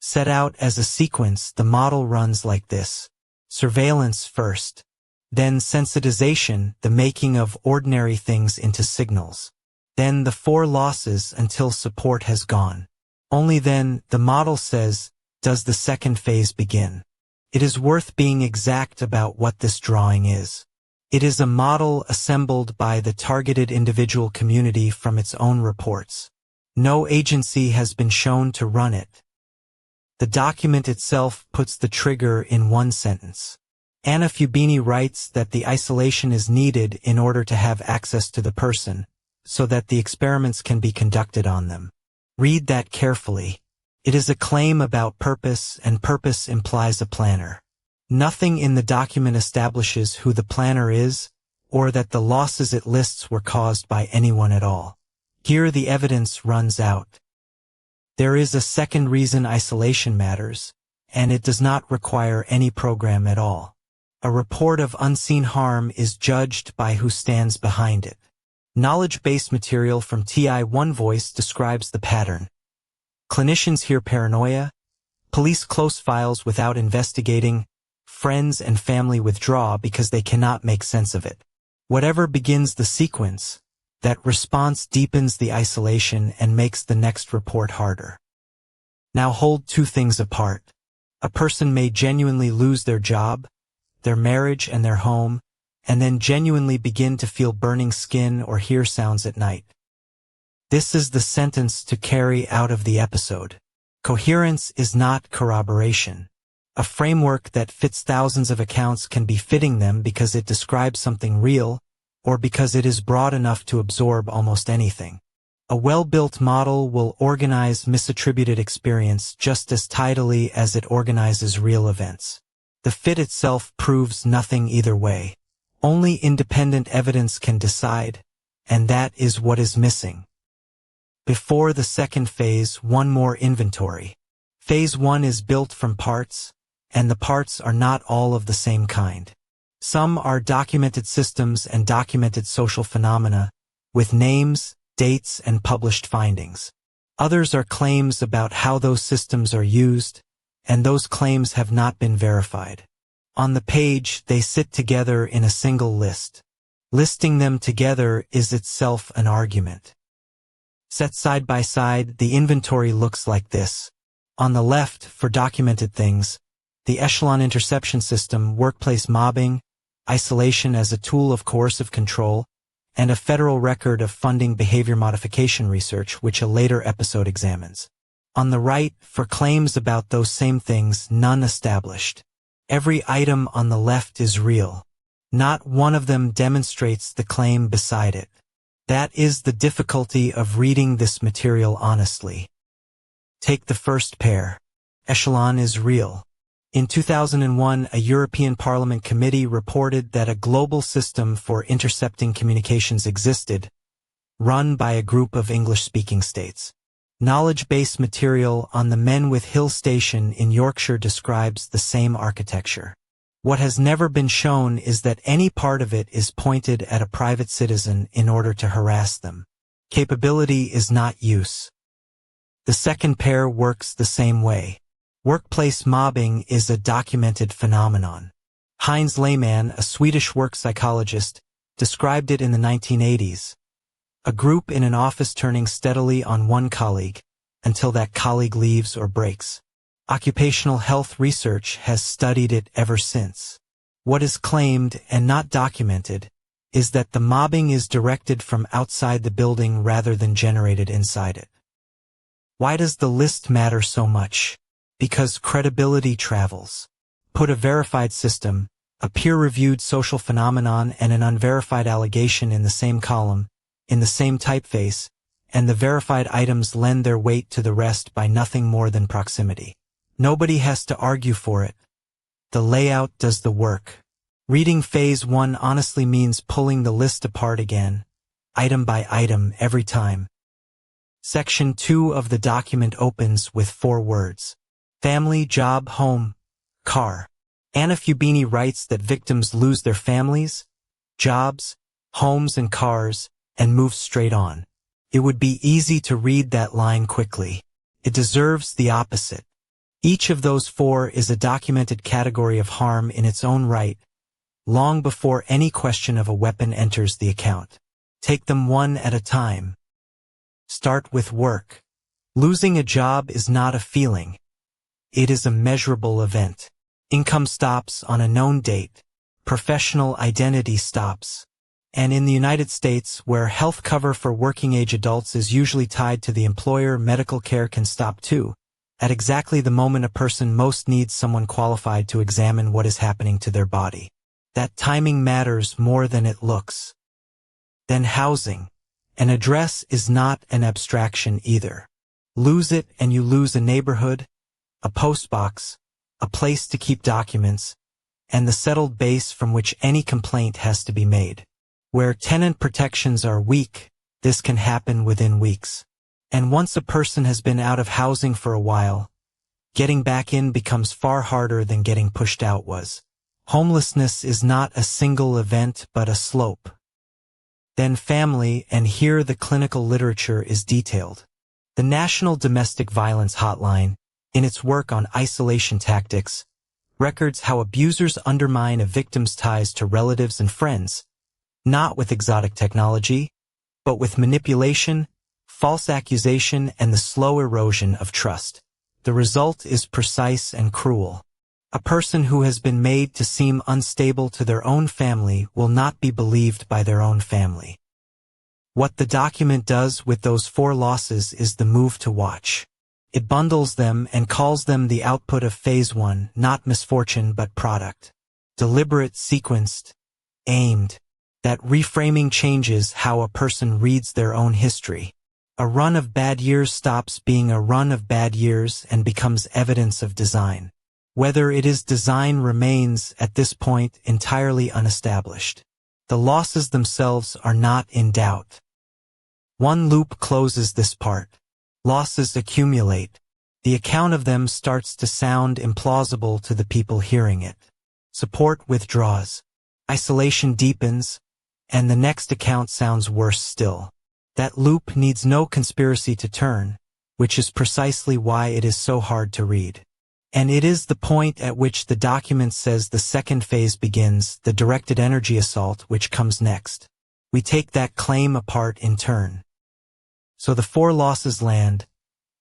Set out as a sequence, the model runs like this. Surveillance first. Then sensitization, the making of ordinary things into signals. Then the four losses until support has gone. Only then, the model says, does the second phase begin. It is worth being exact about what this drawing is. It is a model assembled by the targeted individual community from its own reports. No agency has been shown to run it. The document itself puts the trigger in one sentence. Anna Fubini writes that the isolation is needed in order to have access to the person, so that the experiments can be conducted on them. Read that carefully. It is a claim about purpose, and purpose implies a planner. Nothing in the document establishes who the planner is, or that the losses it lists were caused by anyone at all. Here the evidence runs out. There is a second reason isolation matters, and it does not require any program at all. A report of unseen harm is judged by who stands behind it. Knowledge-based material from TI One Voice describes the pattern. Clinicians hear paranoia, police close files without investigating, friends and family withdraw because they cannot make sense of it. Whatever begins the sequence, That response deepens the isolation and makes the next report harder. Now hold two things apart. A person may genuinely lose their job, their marriage and their home, and then genuinely begin to feel burning skin or hear sounds at night. This is the sentence to carry out of the episode. Coherence is not corroboration. A framework that fits thousands of accounts can be fitting them because it describes something real, or because it is broad enough to absorb almost anything. A well-built model will organize misattributed experience just as tidily as it organizes real events. The fit itself proves nothing either way. Only independent evidence can decide, and that is what is missing. Before the second phase, one more inventory. Phase 1 is built from parts, and the parts are not all of the same kind. Some are documented systems and documented social phenomena, with names, dates, and published findings. Others are claims about how those systems are used, and those claims have not been verified. On the page, they sit together in a single list. Listing them together is itself an argument. Set side by side, the inventory looks like this. On the left, for documented things, the echelon interception system, workplace mobbing, isolation as a tool of coercive control, and a federal record of funding behavior modification research, which a later episode examines. On the right, for claims about those same things, none established. Every item on the left is real. Not one of them demonstrates the claim beside it. That is the difficulty of reading this material honestly. Take the first pair. Echelon is real. In 2001, a European Parliament committee reported that a global system for intercepting communications existed, run by a group of English-speaking states. Knowledge base material on the Menwith Hill Station in Yorkshire describes the same architecture. What has never been shown is that any part of it is pointed at a private citizen in order to harass them. Capability is not use. The second pair works the same way. Workplace mobbing is a documented phenomenon. Heinz Lehmann, a Swedish work psychologist, described it in the 1980s. A group in an office turning steadily on one colleague until that colleague leaves or breaks. Occupational health research has studied it ever since. What is claimed and not documented is that the mobbing is directed from outside the building rather than generated inside it. Why does the list matter so much? Because credibility travels. Put a verified system, a peer-reviewed social phenomenon, and an unverified allegation in the same column, in the same typeface, and the verified items lend their weight to the rest by nothing more than proximity. Nobody has to argue for it. The layout does the work. Reading phase 1 honestly means pulling the list apart again, item by item every time. Section 2 of the document opens with 4 words. Family, job, home, car. Anna Fubini writes that victims lose their families, jobs, homes, and cars, and move straight on. It would be easy to read that line quickly. It deserves the opposite. Each of those 4 is a documented category of harm in its own right, long before any question of a weapon enters the account. Take them one at a time. Start with work. Losing a job is not a feeling. It is a measurable event. Income stops on a known date. Professional identity stops. And in the United States, where health cover for working-age adults is usually tied to the employer, medical care can stop too, at exactly the moment a person most needs someone qualified to examine what is happening to their body. That timing matters more than it looks. Then housing. An address is not an abstraction either. Lose it and you lose a neighborhood, a postbox, a place to keep documents, and the settled base from which any complaint has to be made. Where tenant protections are weak, this can happen within weeks. And once a person has been out of housing for a while, getting back in becomes far harder than getting pushed out was. Homelessness is not a single event but a slope. Then family, and here the clinical literature is detailed. The National Domestic Violence Hotline, in its work on isolation tactics, records how abusers undermine a victim's ties to relatives and friends, not with exotic technology, but with manipulation, false accusation, and the slow erosion of trust. The result is precise and cruel. A person who has been made to seem unstable to their own family will not be believed by their own family. What the document does with those 4 losses is the move to watch. It bundles them and calls them the output of phase 1, not misfortune but product. Deliberate, sequenced, aimed. That reframing changes how a person reads their own history. A run of bad years stops being a run of bad years and becomes evidence of design. Whether it is design remains, at this point, entirely unestablished. The losses themselves are not in doubt. One loop closes this part. Losses accumulate. The account of them starts to sound implausible to the people hearing it. Support withdraws. Isolation deepens, and the next account sounds worse still. That loop needs no conspiracy to turn, which is precisely why it is so hard to read. And it is the point at which the document says the second phase begins, the directed energy assault, which comes next. We take that claim apart in turn. So the 4 losses land: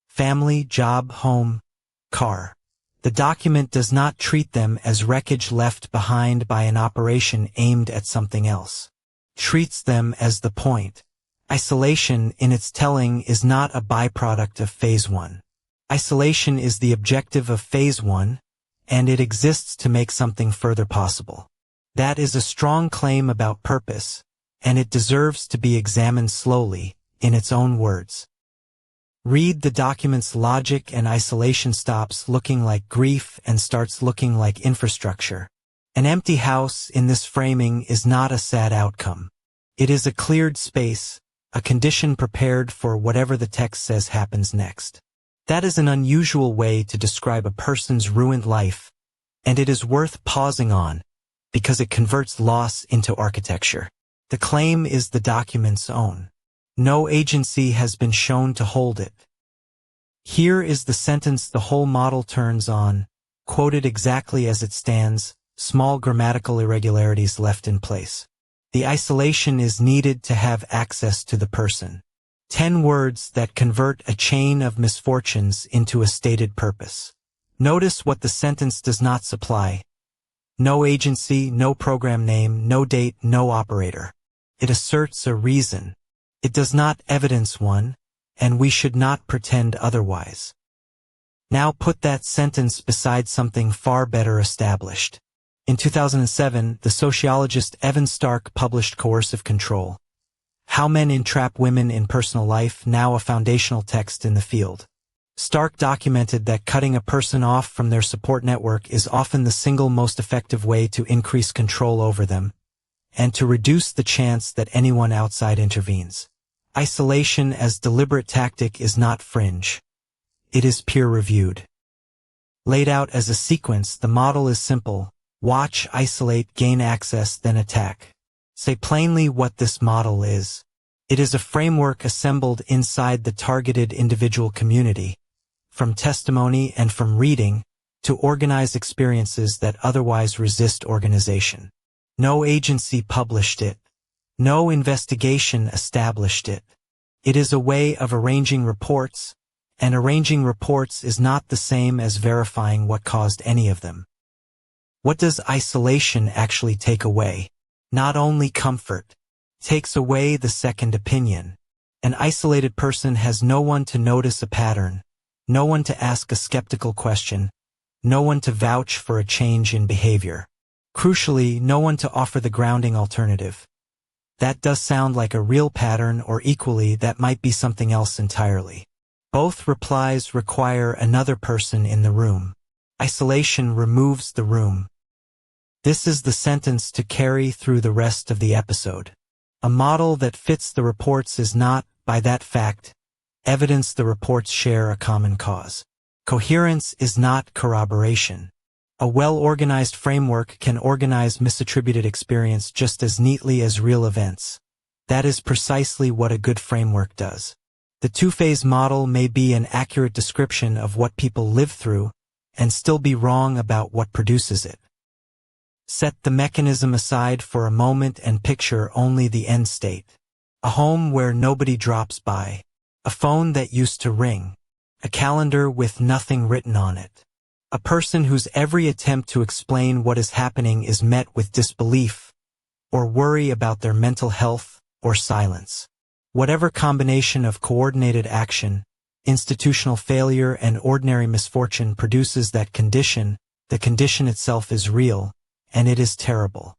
family, job, home, car. The document does not treat them as wreckage left behind by an operation aimed at something else. Treats them as the point. Isolation, in its telling, is not a byproduct of phase 1. Isolation is the objective of phase 1, and it exists to make something further possible. That is a strong claim about purpose, and it deserves to be examined slowly, in its own words. Read the document's logic and isolation stops looking like grief and starts looking like infrastructure. An empty house in this framing is not a sad outcome. It is a cleared space, a condition prepared for whatever the text says happens next. That is an unusual way to describe a person's ruined life, and it is worth pausing on, because it converts loss into architecture. The claim is the document's own. No agency has been shown to hold it. Here is the sentence the whole model turns on, quoted exactly as it stands, small grammatical irregularities left in place. The isolation is needed to have access to the person. 10 words that convert a chain of misfortunes into a stated purpose. Notice what the sentence does not supply. No agency, no program name, no date, no operator. It asserts a reason. It does not evidence one, and we should not pretend otherwise. Now put that sentence beside something far better established. In 2007, the sociologist Evan Stark published Coercive Control: How Men Entrap Women in Personal Life, now a foundational text in the field. Stark documented that cutting a person off from their support network is often the single most effective way to increase control over them, and to reduce the chance that anyone outside intervenes. Isolation as deliberate tactic is not fringe. It is peer-reviewed. Laid out as a sequence, the model is simple: watch, isolate, gain access, then attack. Say plainly what this model is. It is a framework assembled inside the targeted individual community, from testimony and from reading, to organize experiences that otherwise resist organization. No agency published it. No investigation established it. It is a way of arranging reports, and arranging reports is not the same as verifying what caused any of them. What does isolation actually take away? Not only comfort. Takes away the second opinion. An isolated person has no one to notice a pattern, no one to ask a skeptical question, no one to vouch for a change in behavior. Crucially, no one to offer the grounding alternative. That does sound like a real pattern, or equally, that might be something else entirely. Both replies require another person in the room. Isolation removes the room. This is the sentence to carry through the rest of the episode. A model that fits the reports is not, by that fact, evidence the reports share a common cause. Coherence is not corroboration. A well-organized framework can organize misattributed experience just as neatly as real events. That is precisely what a good framework does. The two-phase model may be an accurate description of what people live through, and still be wrong about what produces it. Set the mechanism aside for a moment and picture only the end state. A home where nobody drops by. A phone that used to ring. A calendar with nothing written on it. A person whose every attempt to explain what is happening is met with disbelief, or worry about their mental health, or silence. Whatever combination of coordinated action, institutional failure, and ordinary misfortune produces that condition, the condition itself is real, and it is terrible.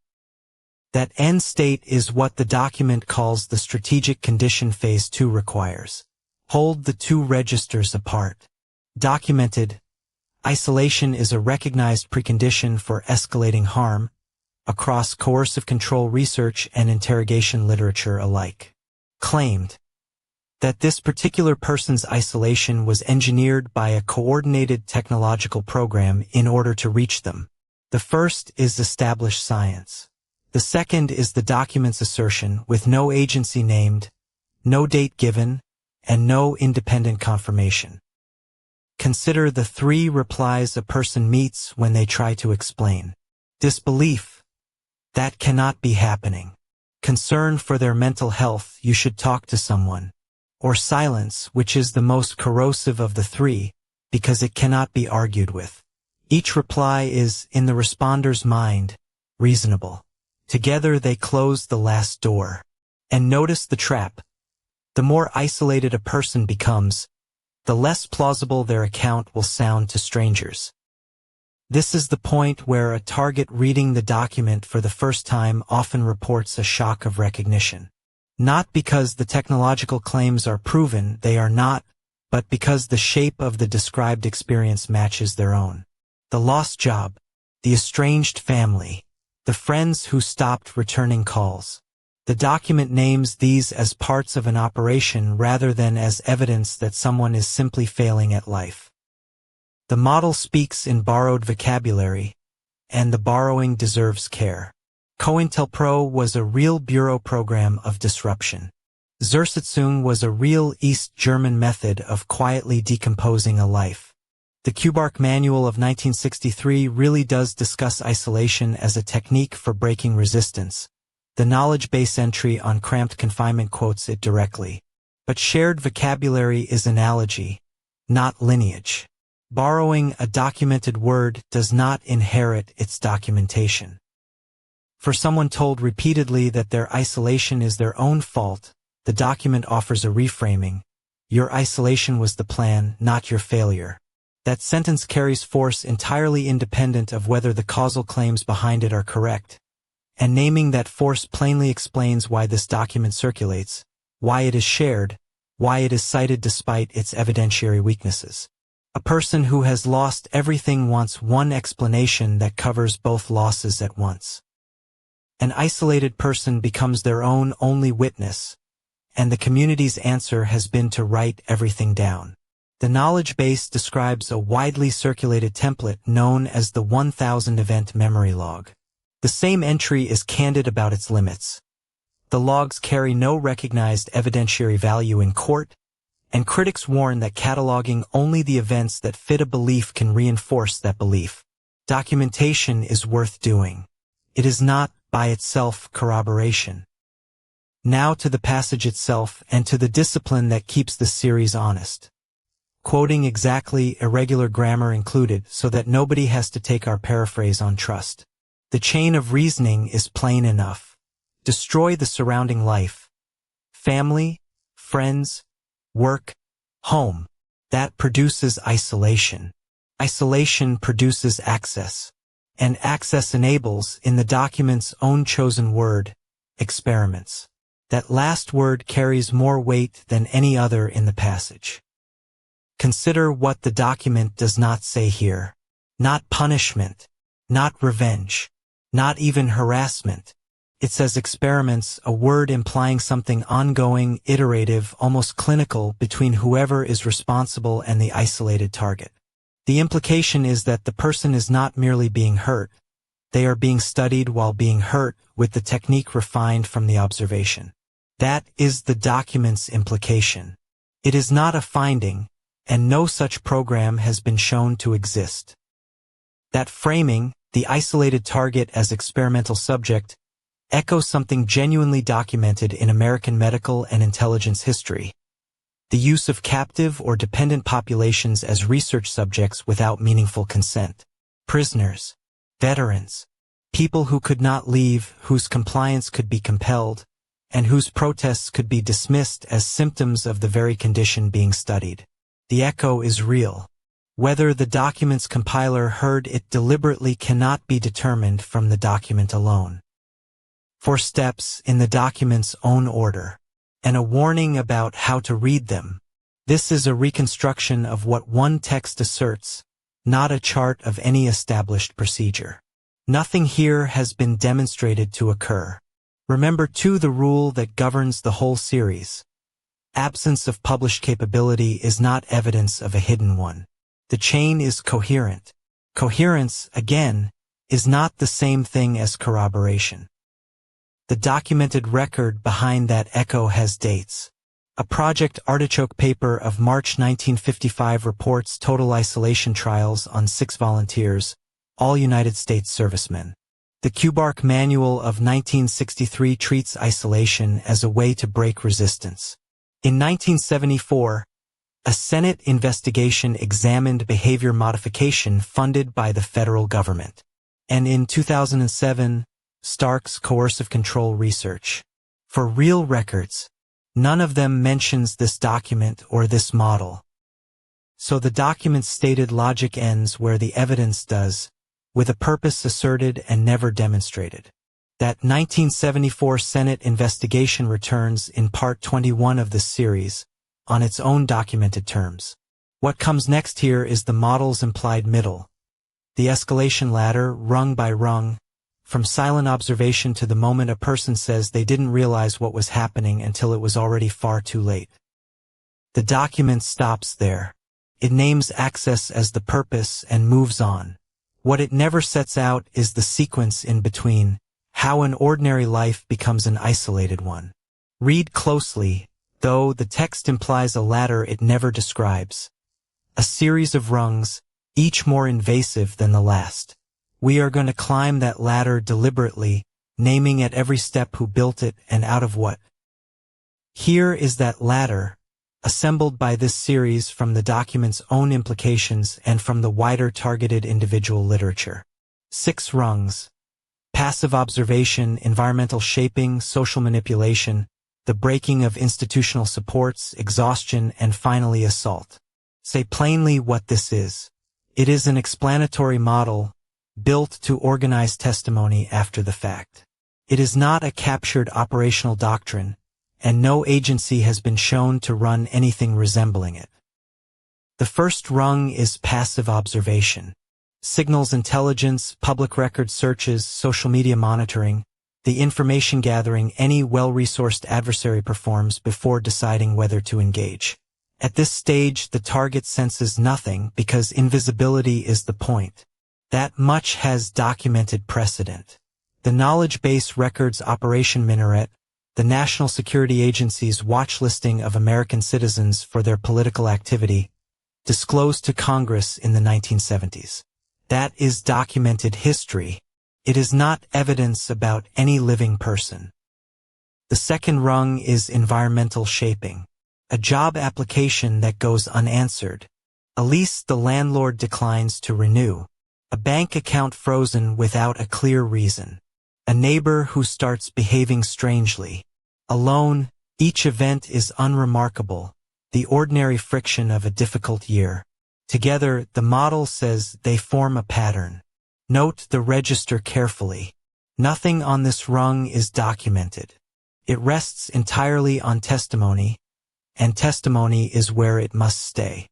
That end state is what the document calls the strategic condition phase 2 requires. Hold the two registers apart. Documented. Isolation is a recognized precondition for escalating harm across coercive control research and interrogation literature alike. Claimed that this particular person's isolation was engineered by a coordinated technological program in order to reach them. The first is established science. The second is the document's assertion with no agency named, no date given, and no independent confirmation. Consider the three replies a person meets when they try to explain. Disbelief. That cannot be happening. Concern for their mental health, you should talk to someone. Or silence, which is the most corrosive of the three, because it cannot be argued with. Each reply is, in the responder's mind, reasonable. Together they close the last door. And notice the trap. The more isolated a person becomes, the less plausible their account will sound to strangers. This is the point where a target reading the document for the first time often reports a shock of recognition. Not because the technological claims are proven, they are not, but because the shape of the described experience matches their own. The lost job, the estranged family, the friends who stopped returning calls. The document names these as parts of an operation rather than as evidence that someone is simply failing at life. The model speaks in borrowed vocabulary, and the borrowing deserves care. COINTELPRO was a real bureau program of disruption. Zersitzung was a real East German method of quietly decomposing a life. The Kubark Manual of 1963 really does discuss isolation as a technique for breaking resistance. The knowledge base entry on cramped confinement quotes it directly. But shared vocabulary is analogy, not lineage. Borrowing a documented word does not inherit its documentation. For someone told repeatedly that their isolation is their own fault, the document offers a reframing. Your isolation was the plan, not your failure. That sentence carries force entirely independent of whether the causal claims behind it are correct. And naming that force plainly explains why this document circulates, why it is shared, why it is cited despite its evidentiary weaknesses. A person who has lost everything wants one explanation that covers both losses at once. An isolated person becomes their own only witness, and the community's answer has been to write everything down. The knowledge base describes a widely circulated template known as the 1000 event memory log. The same entry is candid about its limits. The logs carry no recognized evidentiary value in court, and critics warn that cataloging only the events that fit a belief can reinforce that belief. Documentation is worth doing. It is not, by itself, corroboration. Now to the passage itself and to the discipline that keeps the series honest. Quoting exactly, irregular grammar included, so that nobody has to take our paraphrase on trust. The chain of reasoning is plain enough. Destroy the surrounding life. Family, friends, work, home. That produces isolation. Isolation produces access. And access enables, in the document's own chosen word, experiments. That last word carries more weight than any other in the passage. Consider what the document does not say here. Not punishment. Not revenge. Not even harassment. It says experiments, a word implying something ongoing, iterative, almost clinical between whoever is responsible and the isolated target. The implication is that the person is not merely being hurt. They are being studied while being hurt, with the technique refined from the observation. That is the document's implication. It is not a finding, and no such program has been shown to exist. That framing, the isolated target as experimental subject, echo something genuinely documented in American medical and intelligence history: the use of captive or dependent populations as research subjects without meaningful consent. Prisoners, veterans, people who could not leave, whose compliance could be compelled, and whose protests could be dismissed as symptoms of the very condition being studied. The echo is real. Whether the document's compiler heard it deliberately cannot be determined from the document alone. 4 steps in the document's own order, and a warning about how to read them. This is a reconstruction of what one text asserts, not a chart of any established procedure. Nothing here has been demonstrated to occur. Remember too the rule that governs the whole series: absence of published capability is not evidence of a hidden one. The chain is coherent. Coherence, again, is not the same thing as corroboration. The documented record behind that echo has dates. A Project Artichoke paper of March 1955 reports total isolation trials on 6 volunteers, all United States servicemen. The QBARC Manual of 1963 treats isolation as a way to break resistance. In 1974, a Senate investigation examined behavior modification funded by the federal government. And in 2007, Stark's coercive control research. For real records, none of them mentions this document or this model. So the document's stated logic ends where the evidence does, with a purpose asserted and never demonstrated. That 1974 Senate investigation returns in Part 21 of this series, on its own documented terms. What comes next here is the model's implied middle. The escalation ladder, rung by rung, from silent observation to the moment a person says they didn't realize what was happening until it was already far too late. The document stops there. It names access as the purpose and moves on. What it never sets out is the sequence in between, how an ordinary life becomes an isolated one. Read closely, though the text implies a ladder it never describes. A series of rungs, each more invasive than the last. We are going to climb that ladder deliberately, naming at every step who built it and out of what. Here is that ladder, assembled by this series from the document's own implications and from the wider targeted individual literature. 6 rungs: passive observation, environmental shaping, social manipulation, the breaking of institutional supports, exhaustion, and finally assault. Say plainly what this is. It is an explanatory model, built to organize testimony after the fact. It is not a captured operational doctrine, and no agency has been shown to run anything resembling it. The first rung is passive observation. Signals intelligence, public record searches, social media monitoring, the information gathering any well-resourced adversary performs before deciding whether to engage. At this stage, the target senses nothing because invisibility is the point. That much has documented precedent. The Knowledge Base Records Operation Minaret, the National Security Agency's watch listing of American citizens for their political activity, disclosed to Congress in the 1970s. That is documented history. It is not evidence about any living person. The second rung is environmental shaping. A job application that goes unanswered. A lease the landlord declines to renew. A bank account frozen without a clear reason. A neighbor who starts behaving strangely. Alone, each event is unremarkable, the ordinary friction of a difficult year. Together, the model says they form a pattern. Note the register carefully. Nothing on this rung is documented. It rests entirely on testimony, and testimony is where it must stay.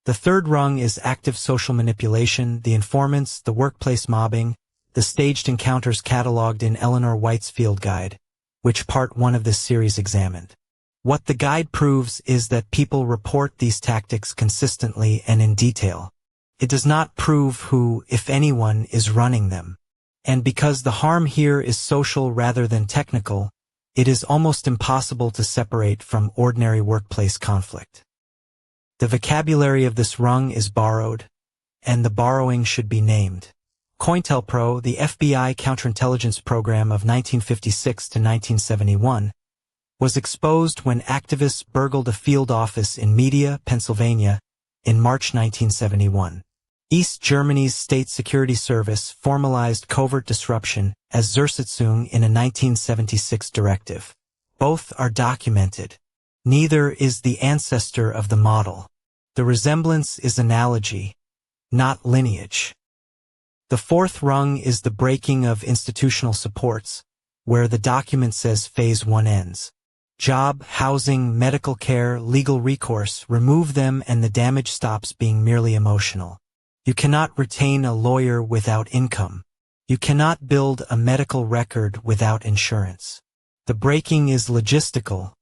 The third rung is active social manipulation, the informants, the workplace mobbing, the staged encounters cataloged in Eleanor White's Field Guide, which Part 1 of this series examined. What the guide proves is that people report these tactics consistently and in detail. It does not prove who, if anyone, is running them. And because the harm here is social rather than technical, it is almost impossible to separate from ordinary workplace conflict. The vocabulary of this rung is borrowed, and the borrowing should be named. COINTELPRO, the FBI counterintelligence program of 1956 to 1971, was exposed when activists burgled a field office in Media, Pennsylvania, in March 1971. East Germany's State Security Service formalized covert disruption as Zersitzung in a 1976 directive. Both are documented. Neither is the ancestor of the model. The resemblance is analogy, not lineage. The fourth rung is the breaking of institutional supports, where the document says Phase 1 ends. Job, housing, medical care, legal recourse, remove them and the damage stops being merely emotional. You cannot retain a lawyer without income. You cannot build a medical record without insurance. The breaking is logistical.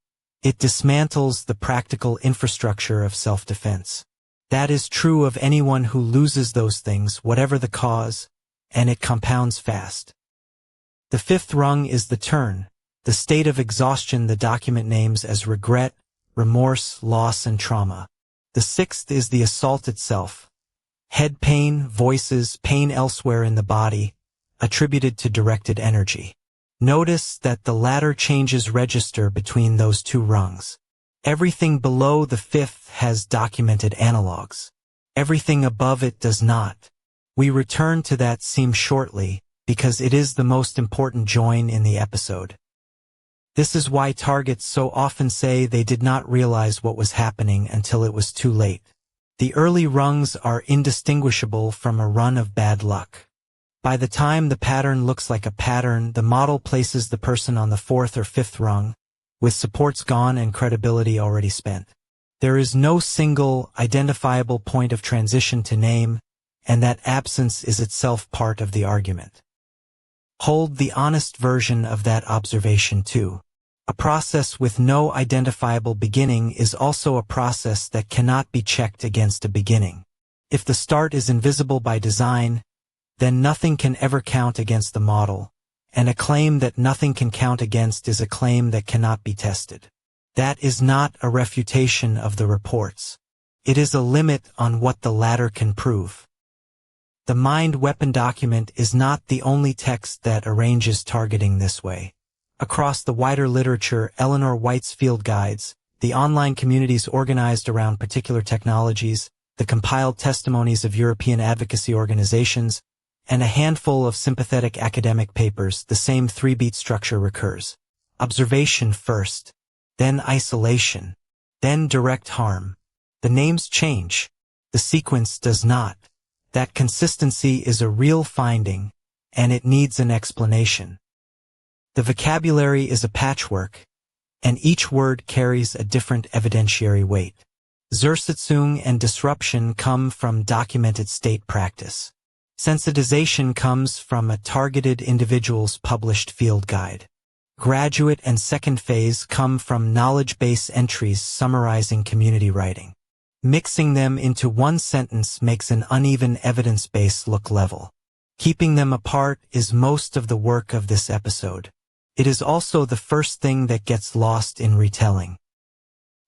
It dismantles the practical infrastructure of self-defense. That is true of anyone who loses those things, whatever the cause, and it compounds fast. The fifth rung is the turn, the state of exhaustion the document names as regret, remorse, loss, and trauma. The sixth is the assault itself. Head pain, voices, pain elsewhere in the body, attributed to directed energy. Notice that the latter changes register between those two rungs. Everything below the fifth has documented analogs. Everything above it does not. We return to that theme shortly, because it is the most important join in the episode. This is why targets so often say they did not realize what was happening until it was too late. The early rungs are indistinguishable from a run of bad luck. By the time the pattern looks like a pattern, the model places the person on the fourth or fifth rung, with supports gone and credibility already spent. There is no single, identifiable point of transition to name, and that absence is itself part of the argument. Hold the honest version of that observation too. A process with no identifiable beginning is also a process that cannot be checked against a beginning. If the start is invisible by design, then nothing can ever count against the model, and a claim that nothing can count against is a claim that cannot be tested. That is not a refutation of the reports. It is a limit on what the latter can prove. The Mind Weapon document is not the only text that arranges targeting this way. Across the wider literature, Eleanor White's field guides, the online communities organized around particular technologies, the compiled testimonies of European advocacy organizations, and a handful of sympathetic academic papers, the same three-beat structure recurs. Observation first, then isolation, then direct harm. The names change. The sequence does not. That consistency is a real finding, and it needs an explanation. The vocabulary is a patchwork, and each word carries a different evidentiary weight. Zersitzung and disruption come from documented state practice. Sensitization comes from a targeted individual's published field guide. Graduate and second phase come from knowledge base entries summarizing community writing. Mixing them into one sentence makes an uneven evidence base look level. Keeping them apart is most of the work of this episode. It is also the first thing that gets lost in retelling.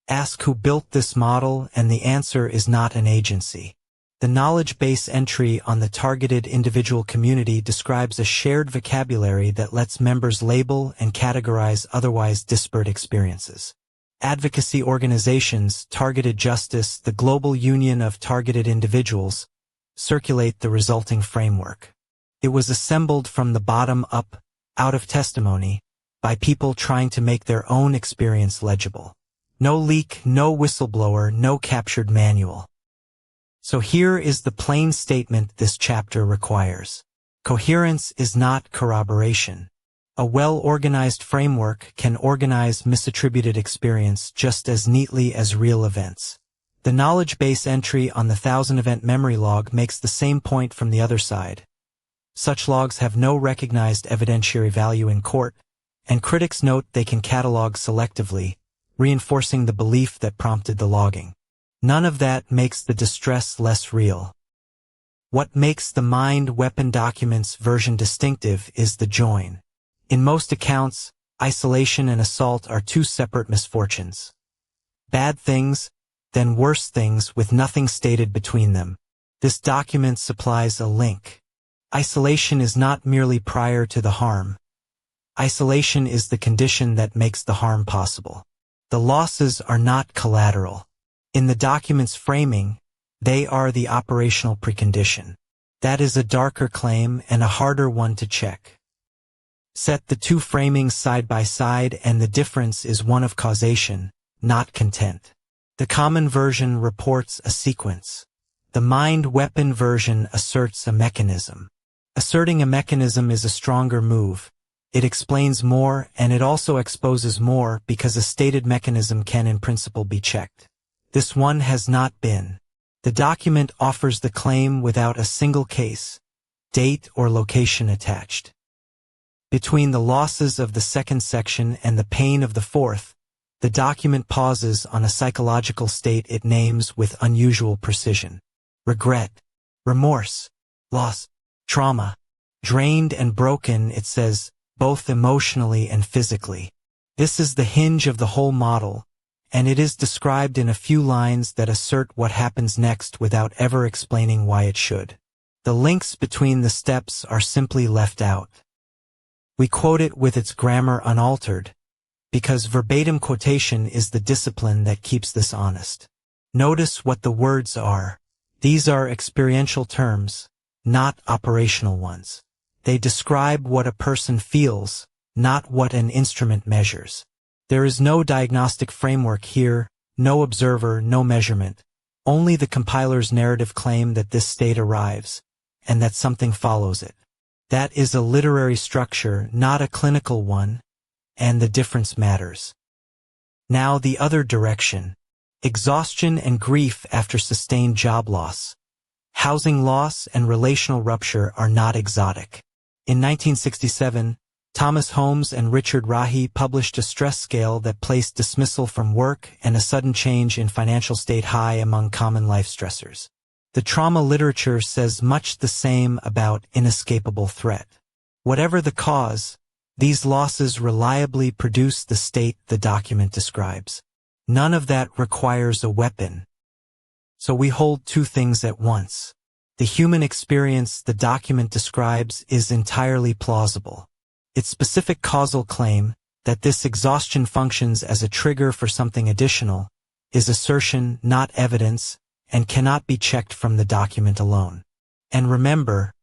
Ask who built this model, and the answer is not an agency. The knowledge base entry on the targeted individual community describes a shared vocabulary that lets members label and categorize otherwise disparate experiences. Advocacy organizations, Targeted Justice, the Global Union of Targeted Individuals, circulate the resulting framework. It was assembled from the bottom up, out of testimony, by people trying to make their own experience legible. No leak, no whistleblower, no captured manual. So here is the plain statement this chapter requires. Coherence is not corroboration. A well-organized framework can organize misattributed experience just as neatly as real events. The knowledge base entry on the 1000-event memory log makes the same point from the other side. Such logs have no recognized evidentiary value in court, and critics note they can catalog selectively, reinforcing the belief that prompted the logging. None of that makes the distress less real. What makes the Mind Weapon documents version distinctive is the join. In most accounts, isolation and assault are two separate misfortunes. Bad things, then worse things with nothing stated between them. This document supplies a link. Isolation is not merely prior to the harm. Isolation is the condition that makes the harm possible. The losses are not collateral. In the document's framing, they are the operational precondition. That is a darker claim and a harder one to check. Set the two framings side by side and the difference is one of causation, not content. The common version reports a sequence. The mind weapon version asserts a mechanism. Asserting a mechanism is a stronger move. It explains more and it also exposes more because a stated mechanism can in principle be checked. This one has not been. The document offers the claim without a single case, date or location attached. Between the losses of the second section and the pain of the fourth, the document pauses on a psychological state it names with unusual precision. Regret, remorse, loss, trauma. Drained and broken, it says, both emotionally and physically. This is the hinge of the whole model, and it is described in a few lines that assert what happens next without ever explaining why it should. The links between the steps are simply left out. We quote it with its grammar unaltered, because verbatim quotation is the discipline that keeps this honest. Notice what the words are. These are experiential terms, not operational ones. They describe what a person feels, not what an instrument measures. There is no diagnostic framework here, no observer, no measurement. Only the compiler's narrative claim that this state arrives, and that something follows it. That is a literary structure, not a clinical one, and the difference matters. Now the other direction. Exhaustion and grief after sustained job loss. Housing loss and relational rupture are not exotic. In 1967, Thomas Holmes and Richard Rahe published a stress scale that placed dismissal from work and a sudden change in financial state high among common life stressors. The trauma literature says much the same about inescapable threat. Whatever the cause, these losses reliably produce the state the document describes. None of that requires a weapon. So we hold two things at once. The human experience the document describes is entirely plausible. Its specific causal claim, that this exhaustion functions as a trigger for something additional, is assertion, not evidence, and cannot be checked from the document alone. And remember,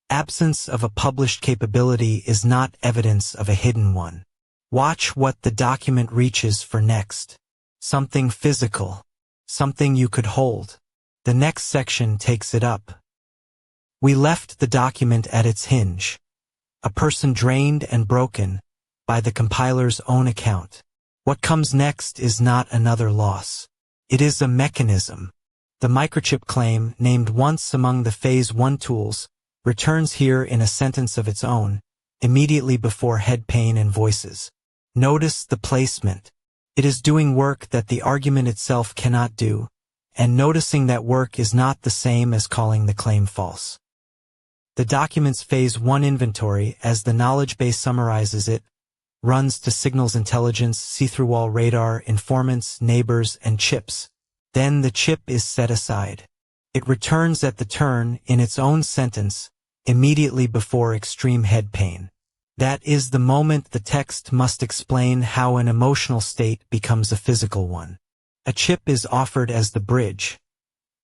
absence of a published capability is not evidence of a hidden one. Watch what the document reaches for next. Something physical. Something you could hold. The next section takes it up. We left the document at its hinge. A person drained and broken, by the compiler's own account. What comes next is not another loss. It is a mechanism. The microchip claim, named once among the Phase 1 tools, returns here in a sentence of its own, immediately before head pain and voices. Notice the placement. It is doing work that the argument itself cannot do, and noticing that work is not the same as calling the claim false. The document's Phase 1 inventory, as the knowledge base summarizes it, runs to signals intelligence, see-through-wall radar, informants, neighbors, and chips. Then the chip is set aside. It returns at the turn, in its own sentence, immediately before extreme head pain. That is the moment the text must explain how an emotional state becomes a physical one. A chip is offered as the bridge.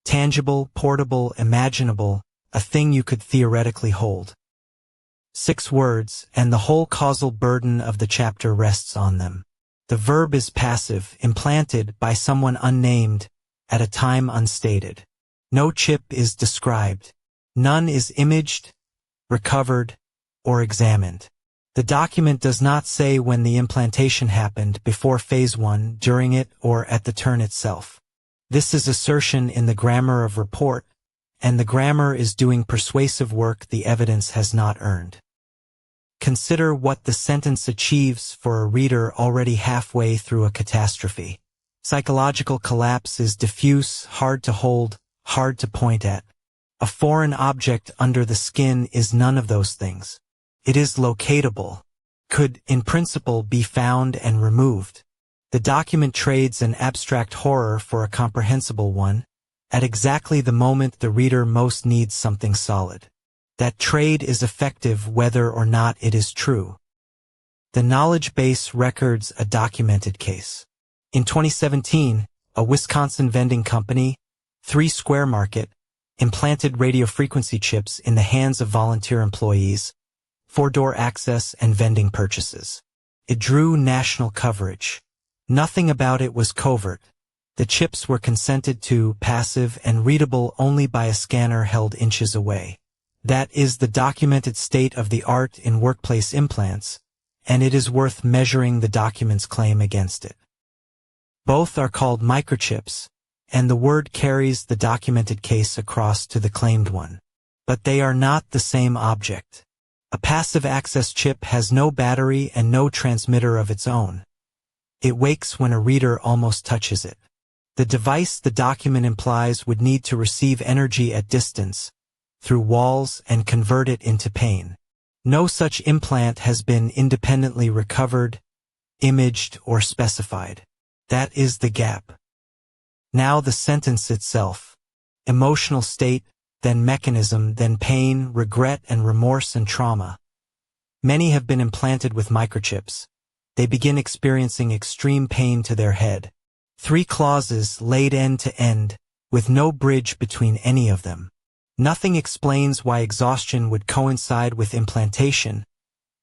Tangible, portable, imaginable, a thing you could theoretically hold. 6 words, and the whole causal burden of the chapter rests on them. The verb is passive, implanted by someone unnamed, at a time unstated. No chip is described. None is imaged, recovered, or examined. The document does not say when the implantation happened, before Phase 1, during it, or at the turn itself. This is assertion in the grammar of report, and the grammar is doing persuasive work the evidence has not earned. Consider what the sentence achieves for a reader already halfway through a catastrophe. Psychological collapse is diffuse, hard to hold, hard to point at. A foreign object under the skin is none of those things. It is locatable, could, in principle, be found and removed. The document trades an abstract horror for a comprehensible one, at exactly the moment the reader most needs something solid. that trade is effective whether or not it is true. The knowledge base records a documented case. In 2017, a Wisconsin vending company, 3 Square Market, implanted radiofrequency chips in the hands of volunteer employees for door access and vending purchases. It drew national coverage. Nothing about it was covert. The chips were consented to, passive, and readable only by a scanner held inches away. That is the documented state of the art in workplace implants, and it is worth measuring the document's claim against it. Both are called microchips, and the word carries the documented case across to the claimed one. But they are not the same object. A passive access chip has no battery and no transmitter of its own. It wakes when a reader almost touches it. The device the document implies would need to receive energy at distance, through walls, and convert it into pain. No such implant has been independently recovered, imaged, or specified. That is the gap. Now the sentence itself. Emotional state, then mechanism, then pain, regret and remorse and trauma. Many have been implanted with microchips. They begin experiencing extreme pain to their head. 3 clauses laid end to end, with no bridge between any of them. Nothing explains why exhaustion would coincide with implantation,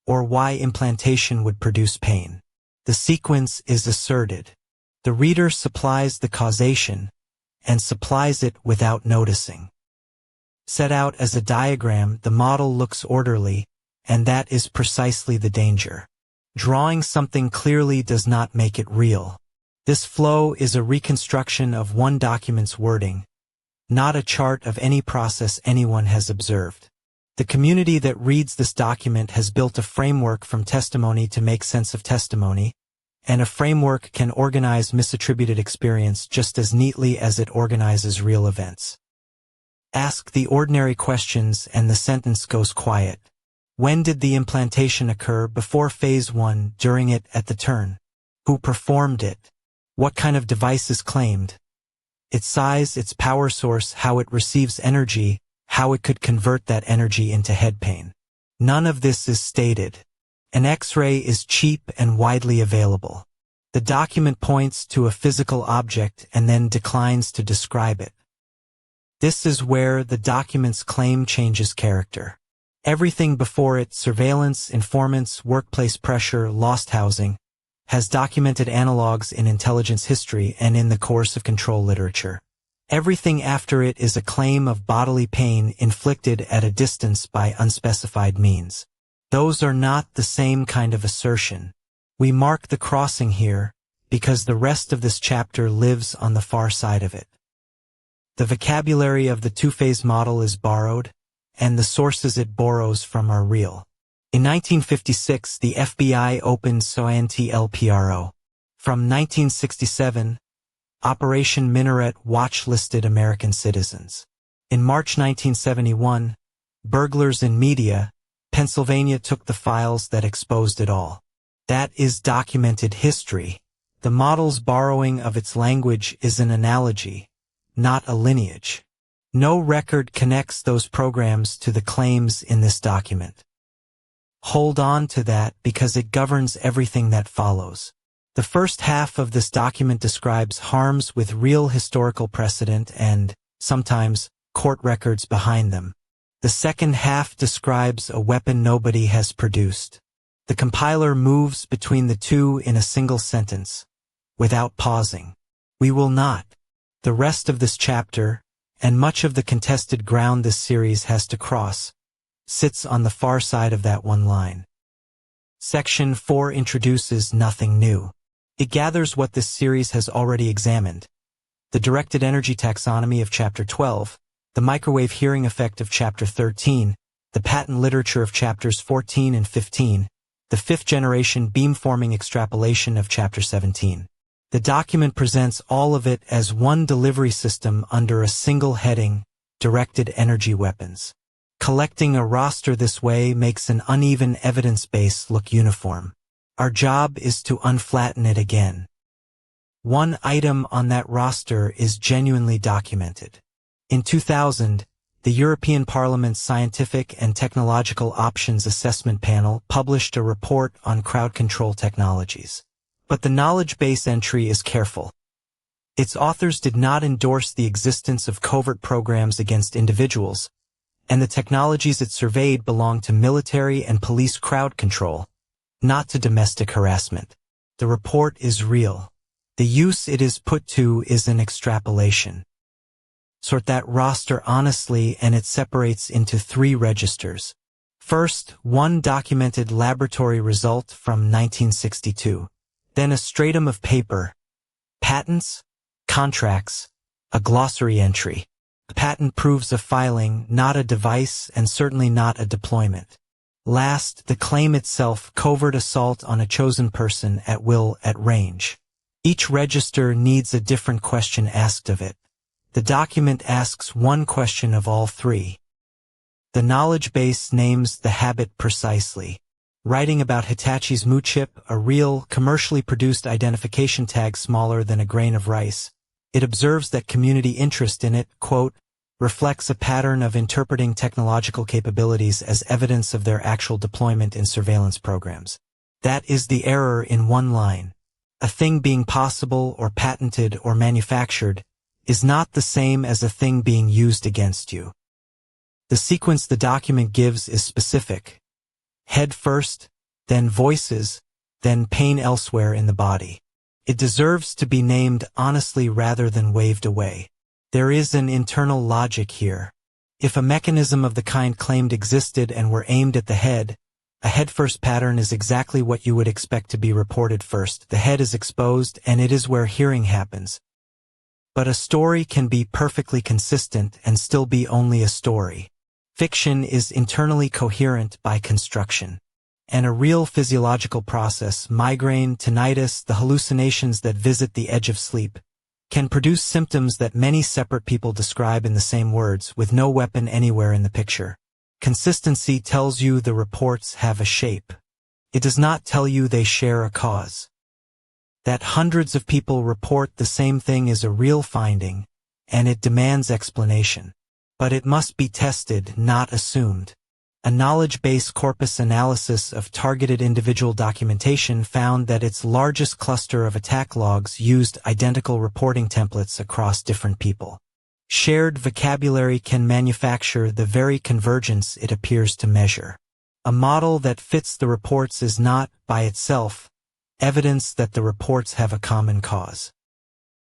or why implantation would produce pain. The sequence is asserted. The reader supplies the causation, and supplies it without noticing. Set out as a diagram, the model looks orderly, and that is precisely the danger. Drawing something clearly does not make it real. This flow is a reconstruction of one document's wording, not a chart of any process anyone has observed. The community that reads this document has built a framework from testimony to make sense of testimony, and a framework can organize misattributed experience just as neatly as it organizes real events. Ask the ordinary questions and the sentence goes quiet. When did the implantation occur? Before phase 1, during it, at the turn? Who performed it? What kind of device is claimed? Its size, its power source, how it receives energy, how it could convert that energy into head pain. None of this is stated. An X-ray is cheap and widely available. The document points to a physical object and then declines to describe it. This is where the document's claim changes character. Everything before it, surveillance, informants, workplace pressure, lost housing, has documented analogs in intelligence history and in the course of control literature. Everything after it is a claim of bodily pain inflicted at a distance by unspecified means. Those are not the same kind of assertion. We mark the crossing here because the rest of this chapter lives on the far side of it. The vocabulary of the two-phase model is borrowed, and the sources it borrows from are real. In 1956, the FBI opened SOANT-LPRO. From 1967, Operation Minaret watch-listed American citizens. In March 1971, burglars in Media, Pennsylvania took the files that exposed it all. That is documented history. The model's borrowing of its language is an analogy, not a lineage. No record connects those programs to the claims in this document. Hold on to that because it governs everything that follows. The first half of this document describes harms with real historical precedent and, sometimes, court records behind them. The second half describes a weapon nobody has produced. The compiler moves between the two in a single sentence, without pausing. We will not. The rest of this chapter, and much of the contested ground this series has to cross, sits on the far side of that one line. Section 4 introduces nothing new. It gathers what this series has already examined: the directed energy taxonomy of Chapter 12, the microwave hearing effect of Chapter 13, the patent literature of Chapters 14 and 15, the fifth-generation beamforming extrapolation of Chapter 17. The document presents all of it as one delivery system under a single heading: directed energy weapons. Collecting a roster this way makes an uneven evidence base look uniform. Our job is to unflatten it again. One item on that roster is genuinely documented. In 2000, the European Parliament's Scientific and Technological Options Assessment Panel published a report on crowd control technologies. But the knowledge base entry is careful. Its authors did not endorse the existence of covert programs against individuals, and the technologies it surveyed belonged to military and police crowd control, not to domestic harassment. The report is real. The use it is put to is an extrapolation. Sort that roster honestly, and it separates into 3 registers. First, one documented laboratory result from 1962. Then a stratum of paper, patents, contracts, a glossary entry. A patent proves a filing, not a device, and certainly not a deployment. Last, the claim itself, covert assault on a chosen person at will at range. Each register needs a different question asked of it. The document asks one question of all 3. The knowledge base names the habit precisely. Writing about Hitachi's MooChip, a real, commercially produced identification tag smaller than a grain of rice, it observes that community interest in it, quote, reflects a pattern of interpreting technological capabilities as evidence of their actual deployment in surveillance programs. That is the error in one line. A thing being possible or patented or manufactured is not the same as a thing being used against you. The sequence the document gives is specific. Head first, then voices, then pain elsewhere in the body. It deserves to be named honestly rather than waved away. There is an internal logic here. If a mechanism of the kind claimed existed and were aimed at the head, a head-first pattern is exactly what you would expect to be reported first. The head is exposed, and it is where hearing happens. But a story can be perfectly consistent and still be only a story. Fiction is internally coherent by construction. And a real physiological process, migraine, tinnitus, the hallucinations that visit the edge of sleep, can produce symptoms that many separate people describe in the same words, with no weapon anywhere in the picture. Consistency tells you the reports have a shape. It does not tell you they share a cause. That hundreds of people report the same thing is a real finding, and it demands explanation. But it must be tested, not assumed. A knowledge-based corpus analysis of targeted individual documentation found that its largest cluster of attack logs used identical reporting templates across different people. Shared vocabulary can manufacture the very convergence it appears to measure. A model that fits the reports is not, by itself, evidence that the reports have a common cause.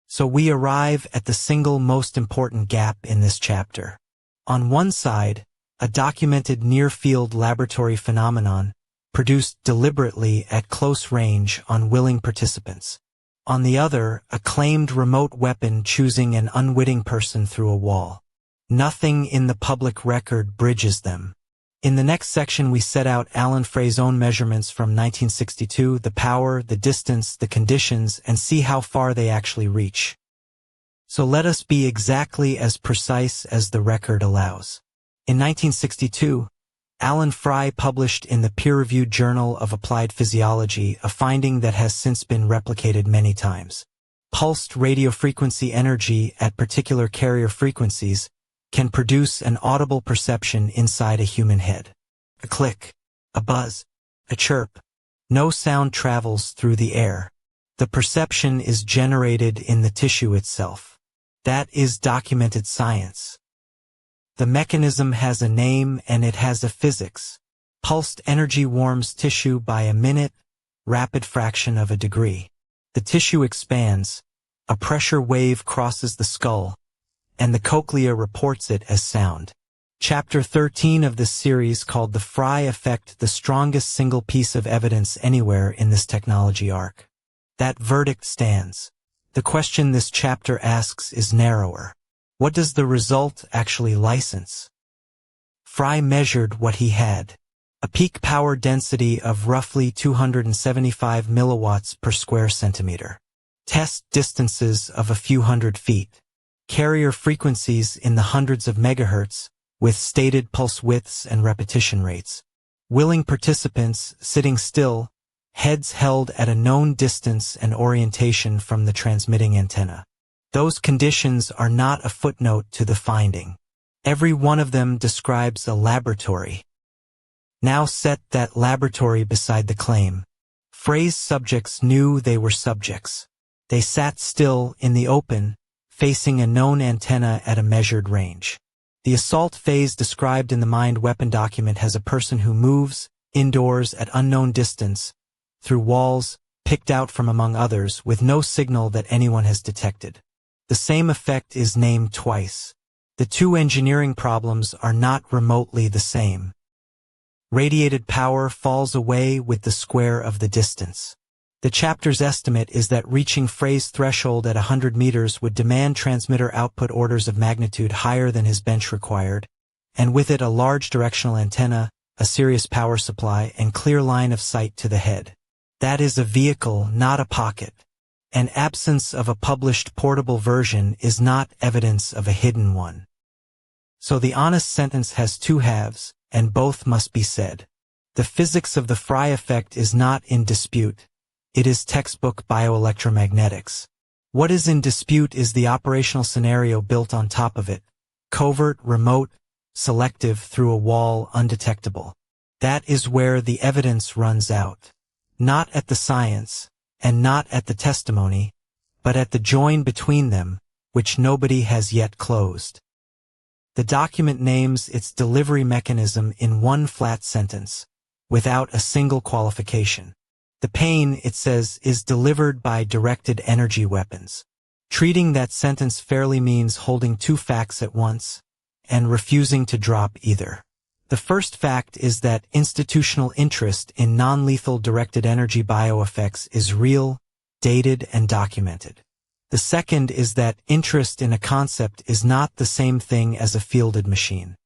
So we arrive at the single most important gap in this chapter. On one side, a documented near-field laboratory phenomenon produced deliberately at close range on willing participants. On the other, a claimed remote weapon choosing an unwitting person through a wall. Nothing in the public record bridges them. In the next section we set out Alan Frey's own measurements from 1962, the power, the distance, the conditions, and see how far they actually reach. So let us be exactly as precise as the record allows. In 1962, Alan Frey published in the peer-reviewed Journal of Applied Physiology a finding that has since been replicated many times. Pulsed radiofrequency energy at particular carrier frequencies can produce an audible perception inside a human head. A click, a buzz, a chirp. No sound travels through the air. The perception is generated in the tissue itself. That is documented science. The mechanism has a name and it has a physics. Pulsed energy warms tissue by a minute, rapid fraction of a degree. The tissue expands, a pressure wave crosses the skull, and the cochlea reports it as sound. Chapter 13 of this series, called The Frey Effect, the strongest single piece of evidence anywhere in this technology arc. That verdict stands. The question this chapter asks is narrower. What does the result actually license? Frey measured what he had. A peak power density of roughly 275 milliwatts per square centimeter. Test distances of a few hundred feet. Carrier frequencies in the hundreds of megahertz, with stated pulse widths and repetition rates. Willing participants sitting still, heads held at a known distance and orientation from the transmitting antenna. Those conditions are not a footnote to the finding. Every one of them describes a laboratory. Now set that laboratory beside the claim. Phrase subjects knew they were subjects. They sat still in the open, facing a known antenna at a measured range. The assault phase described in the mined weapon document has a person who moves, indoors at unknown distance, through walls, picked out from among others, with no signal that anyone has detected. The same effect is named twice. The two engineering problems are not remotely the same. Radiated power falls away with the square of the distance. The chapter's estimate is that reaching phrase threshold at 100 meters would demand transmitter output orders of magnitude higher than his bench required, and with it a large directional antenna, a serious power supply, and clear line of sight to the head. That is a vehicle, not a pocket. An absence of a published portable version is not evidence of a hidden one. So the honest sentence has two halves, and both must be said. The physics of the Fry effect is not in dispute. It is textbook bioelectromagnetics. What is in dispute is the operational scenario built on top of it. Covert, remote, selective, through a wall, undetectable. That is where the evidence runs out. Not at the science, and not at the testimony, but at the join between them, which nobody has yet closed. The document names its delivery mechanism in one flat sentence, without a single qualification. The pain, it says, is delivered by directed energy weapons. Treating that sentence fairly means holding two facts at once, and refusing to drop either. The first fact is that institutional interest in non-lethal directed energy bioeffects is real, dated, and documented. The second is that interest in a concept is not the same thing as a fielded machine.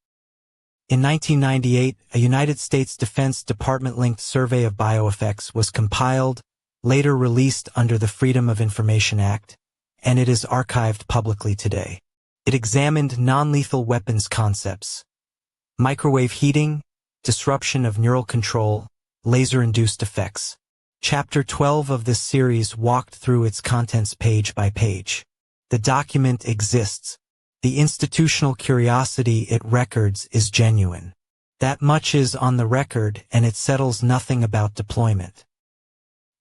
In 1998, a United States Defense Department-linked survey of bioeffects was compiled, later released under the Freedom of Information Act, and it is archived publicly today. It examined non-lethal weapons concepts: microwave heating, disruption of neural control, laser-induced effects. Chapter 12 of this series walked through its contents page by page. The document exists. The institutional curiosity it records is genuine. That much is on the record, and it settles nothing about deployment.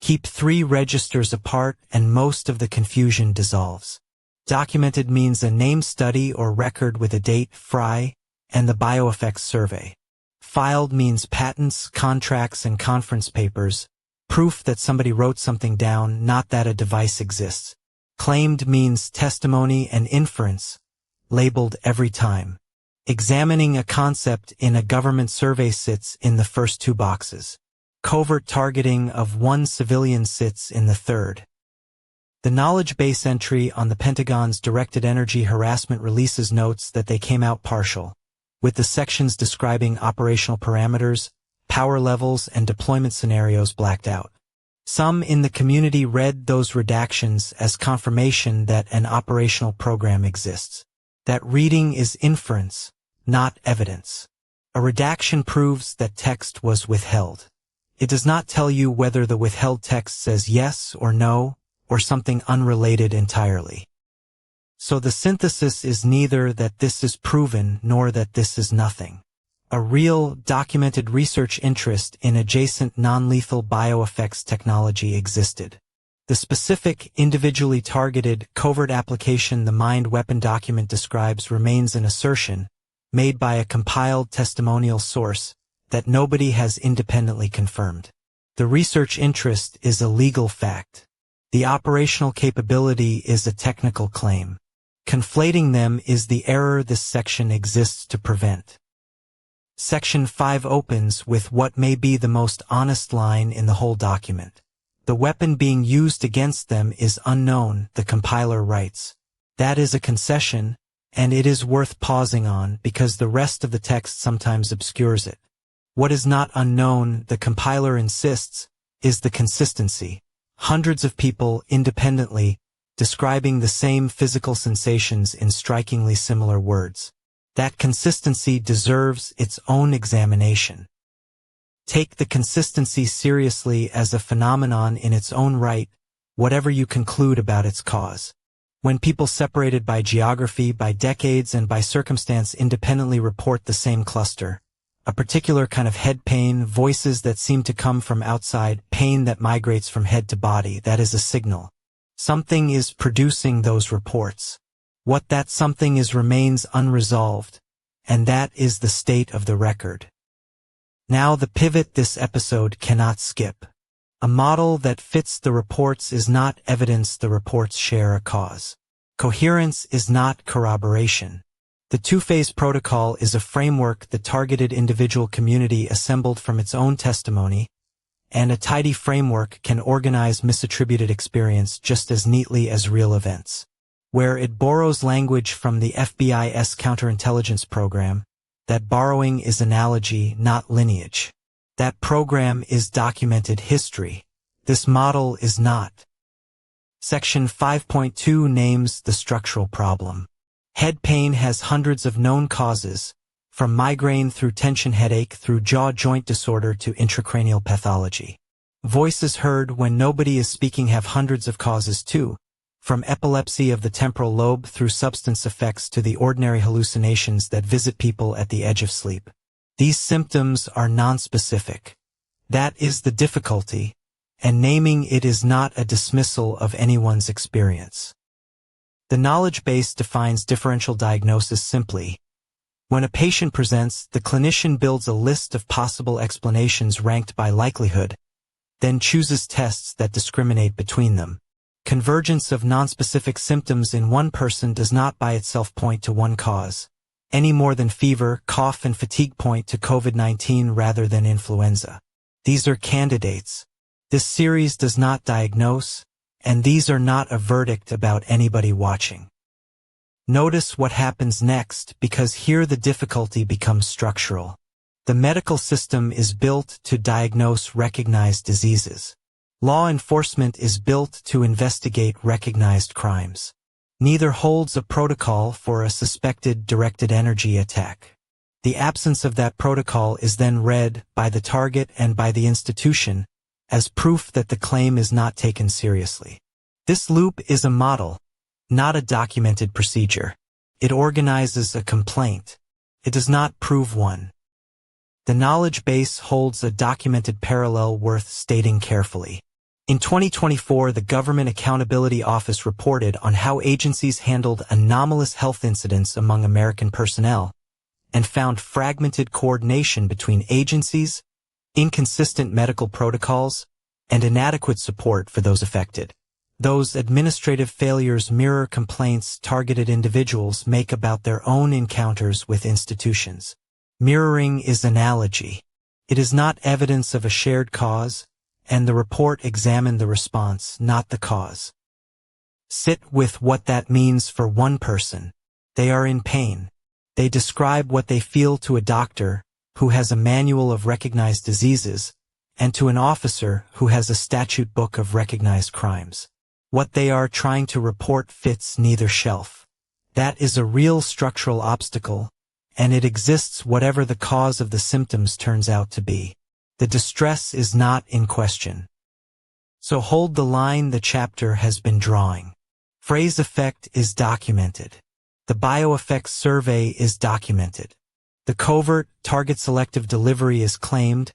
Keep three registers apart and most of the confusion dissolves. Documented means a name study or record with a date, Fry, and the bioeffects survey. Filed means patents, contracts, and conference papers, proof that somebody wrote something down, not that a device exists. Claimed means testimony and inference, labeled every time. Examining a concept in a government survey sits in the first two boxes. Covert targeting of one civilian sits in the third. The knowledge base entry on the Pentagon's directed energy harassment releases notes that they came out partial, with the sections describing operational parameters, power levels, and deployment scenarios blacked out. Some in the community read those redactions as confirmation that an operational program exists. That reading is inference, not evidence. A redaction proves that text was withheld. It does not tell you whether the withheld text says yes or no, or something unrelated entirely. So the synthesis is neither that this is proven nor that this is nothing. A real, documented research interest in adjacent non-lethal bioeffects technology existed. The specific, individually targeted, covert application the mined weapon document describes remains an assertion, made by a compiled testimonial source, that nobody has independently confirmed. The research interest is a legal fact. The operational capability is a technical claim. Conflating them is the error this section exists to prevent. Section 5 opens with what may be the most honest line in the whole document. The weapon being used against them is unknown, the compiler writes. That is a concession, and it is worth pausing on because the rest of the text sometimes obscures it. What is not unknown, the compiler insists, is the consistency. Hundreds of people, independently, describing the same physical sensations in strikingly similar words. That consistency deserves its own examination. Take the consistency seriously as a phenomenon in its own right, whatever you conclude about its cause. When people separated by geography, by decades, and by circumstance independently report the same cluster, a particular kind of head pain, voices that seem to come from outside, pain that migrates from head to body, that is a signal. Something is producing those reports. What that something is remains unresolved, and that is the state of the record. Now the pivot this episode cannot skip. A model that fits the reports is not evidence the reports share a cause. Coherence is not corroboration. The two-phase protocol is a framework the targeted individual community assembled from its own testimony, and a tidy framework can organize misattributed experience just as neatly as real events. Where it borrows language from the FBI's counterintelligence program, that borrowing is analogy, not lineage. That program is documented history. This model is not. Section 5.2 names the structural problem. Head pain has hundreds of known causes, from migraine through tension headache through jaw joint disorder to intracranial pathology. Voices heard when nobody is speaking have hundreds of causes too, from epilepsy of the temporal lobe through substance effects to the ordinary hallucinations that visit people at the edge of sleep. These symptoms are nonspecific. That is the difficulty, and naming it is not a dismissal of anyone's experience. The knowledge base defines differential diagnosis simply. When a patient presents, the clinician builds a list of possible explanations ranked by likelihood, then chooses tests that discriminate between them. Convergence of nonspecific symptoms in one person does not by itself point to one cause, any more than fever, cough, and fatigue point to COVID-19 rather than influenza. These are candidates. This series does not diagnose, and these are not a verdict about anybody watching. Notice what happens next, because here the difficulty becomes structural. The medical system is built to diagnose recognized diseases. Law enforcement is built to investigate recognized crimes. Neither holds a protocol for a suspected directed energy attack. The absence of that protocol is then read by the target and by the institution as proof that the claim is not taken seriously. This loop is a model, not a documented procedure. It organizes a complaint. It does not prove one. The knowledge base holds a documented parallel worth stating carefully. In 2024, the Government Accountability Office reported on how agencies handled anomalous health incidents among American personnel and found fragmented coordination between agencies, inconsistent medical protocols, and inadequate support for those affected. Those administrative failures mirror complaints targeted individuals make about their own encounters with institutions. Mirroring is analogy. It is not evidence of a shared cause, and the report examined the response, not the cause. Sit with what that means for one person. They are in pain. They describe what they feel to a doctor who has a manual of recognized diseases, and to an officer who has a statute book of recognized crimes. What they are trying to report fits neither shelf. That is a real structural obstacle, and it exists whatever the cause of the symptoms turns out to be. The distress is not in question. So hold the line the chapter has been drawing. Phrase effect is documented. The bioeffects survey is documented. The covert, target-selective delivery is claimed,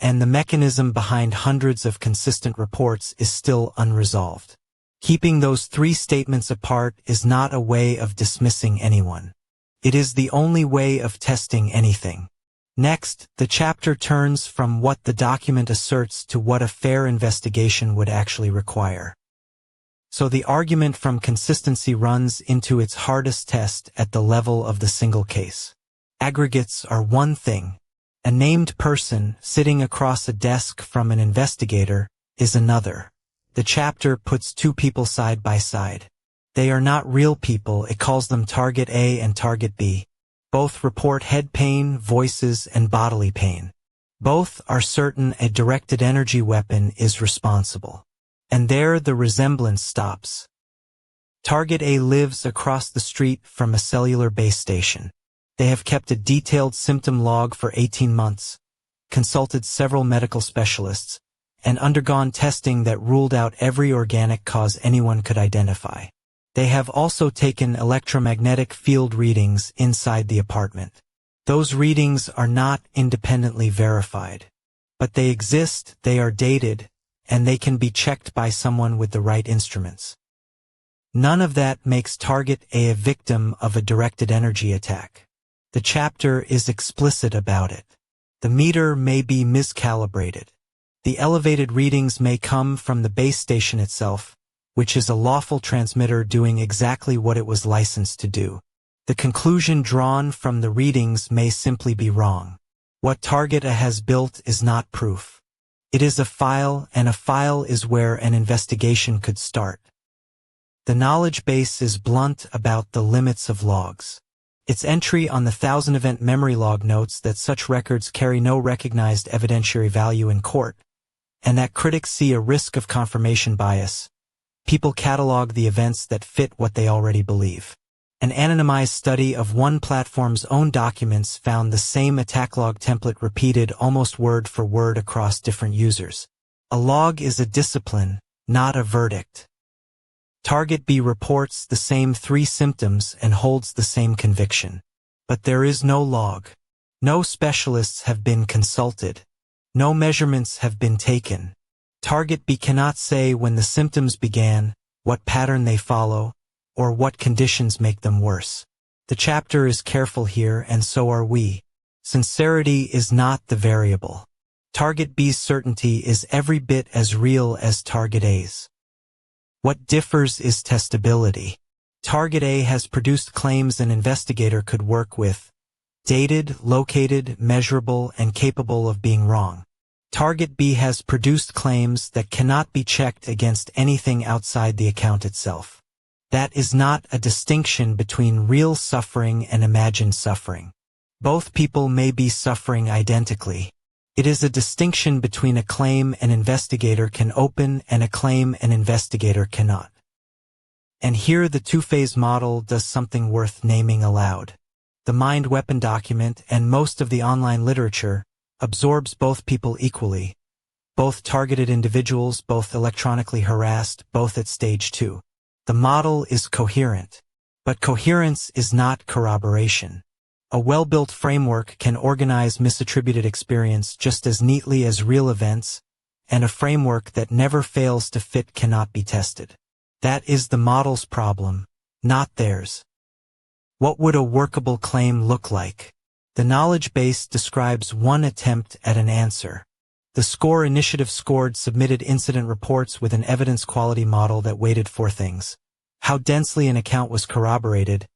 and the mechanism behind hundreds of consistent reports is still unresolved. Keeping those three statements apart is not a way of dismissing anyone. It is the only way of testing anything. Next, the chapter turns from what the document asserts to what a fair investigation would actually require. So the argument from consistency runs into its hardest test at the level of the single case. Aggregates are one thing. A named person sitting across a desk from an investigator is another. The chapter puts two people side by side. They are not real people. It calls them Target A and Target B. Both report head pain, voices, and bodily pain. Both are certain a directed energy weapon is responsible. And there the resemblance stops. Target A lives across the street from a cellular base station. They have kept a detailed symptom log for 18 months, consulted several medical specialists, and undergone testing that ruled out every organic cause anyone could identify. They have also taken electromagnetic field readings inside the apartment. Those readings are not independently verified. But they exist, they are dated, and they can be checked by someone with the right instruments. None of that makes Target A victim of a directed energy attack. The chapter is explicit about it. The meter may be miscalibrated. The elevated readings may come from the base station itself, which is a lawful transmitter doing exactly what it was licensed to do. The conclusion drawn from the readings may simply be wrong. What Target A has built is not proof. It is a file, and a file is where an investigation could start. The knowledge base is blunt about the limits of logs. Its entry on the 1000-event memory log notes that such records carry no recognized evidentiary value in court, and that critics see a risk of confirmation bias. People catalog the events that fit what they already believe. An anonymized study of one platform's own documents found the same attack log template repeated almost word for word across different users. A log is a discipline, not a verdict. Target B reports the same 3 symptoms and holds the same conviction. But there is no log. No specialists have been consulted. No measurements have been taken. Target B cannot say when the symptoms began, what pattern they follow, or what conditions make them worse. The chapter is careful here, and so are we. Sincerity is not the variable. Target B's certainty is every bit as real as Target A's. What differs is testability. Target A has produced claims an investigator could work with, dated, located, measurable, and capable of being wrong. Target B has produced claims that cannot be checked against anything outside the account itself. That is not a distinction between real suffering and imagined suffering. Both people may be suffering identically. It is a distinction between a claim an investigator can open and a claim an investigator cannot. And here the two-phase model does something worth naming aloud. The Mind Weapon document and most of the online literature absorbs both people equally, both targeted individuals, both electronically harassed, both at stage 2. The model is coherent, but coherence is not corroboration. A well-built framework can organize misattributed experience just as neatly as real events, and a framework that never fails to fit cannot be tested. That is the model's problem, not theirs. What would a workable claim look like? The knowledge base describes one attempt at an answer. The SCORE initiative scored submitted incident reports with an evidence quality model that weighted 4 things: how densely an account was corroborated,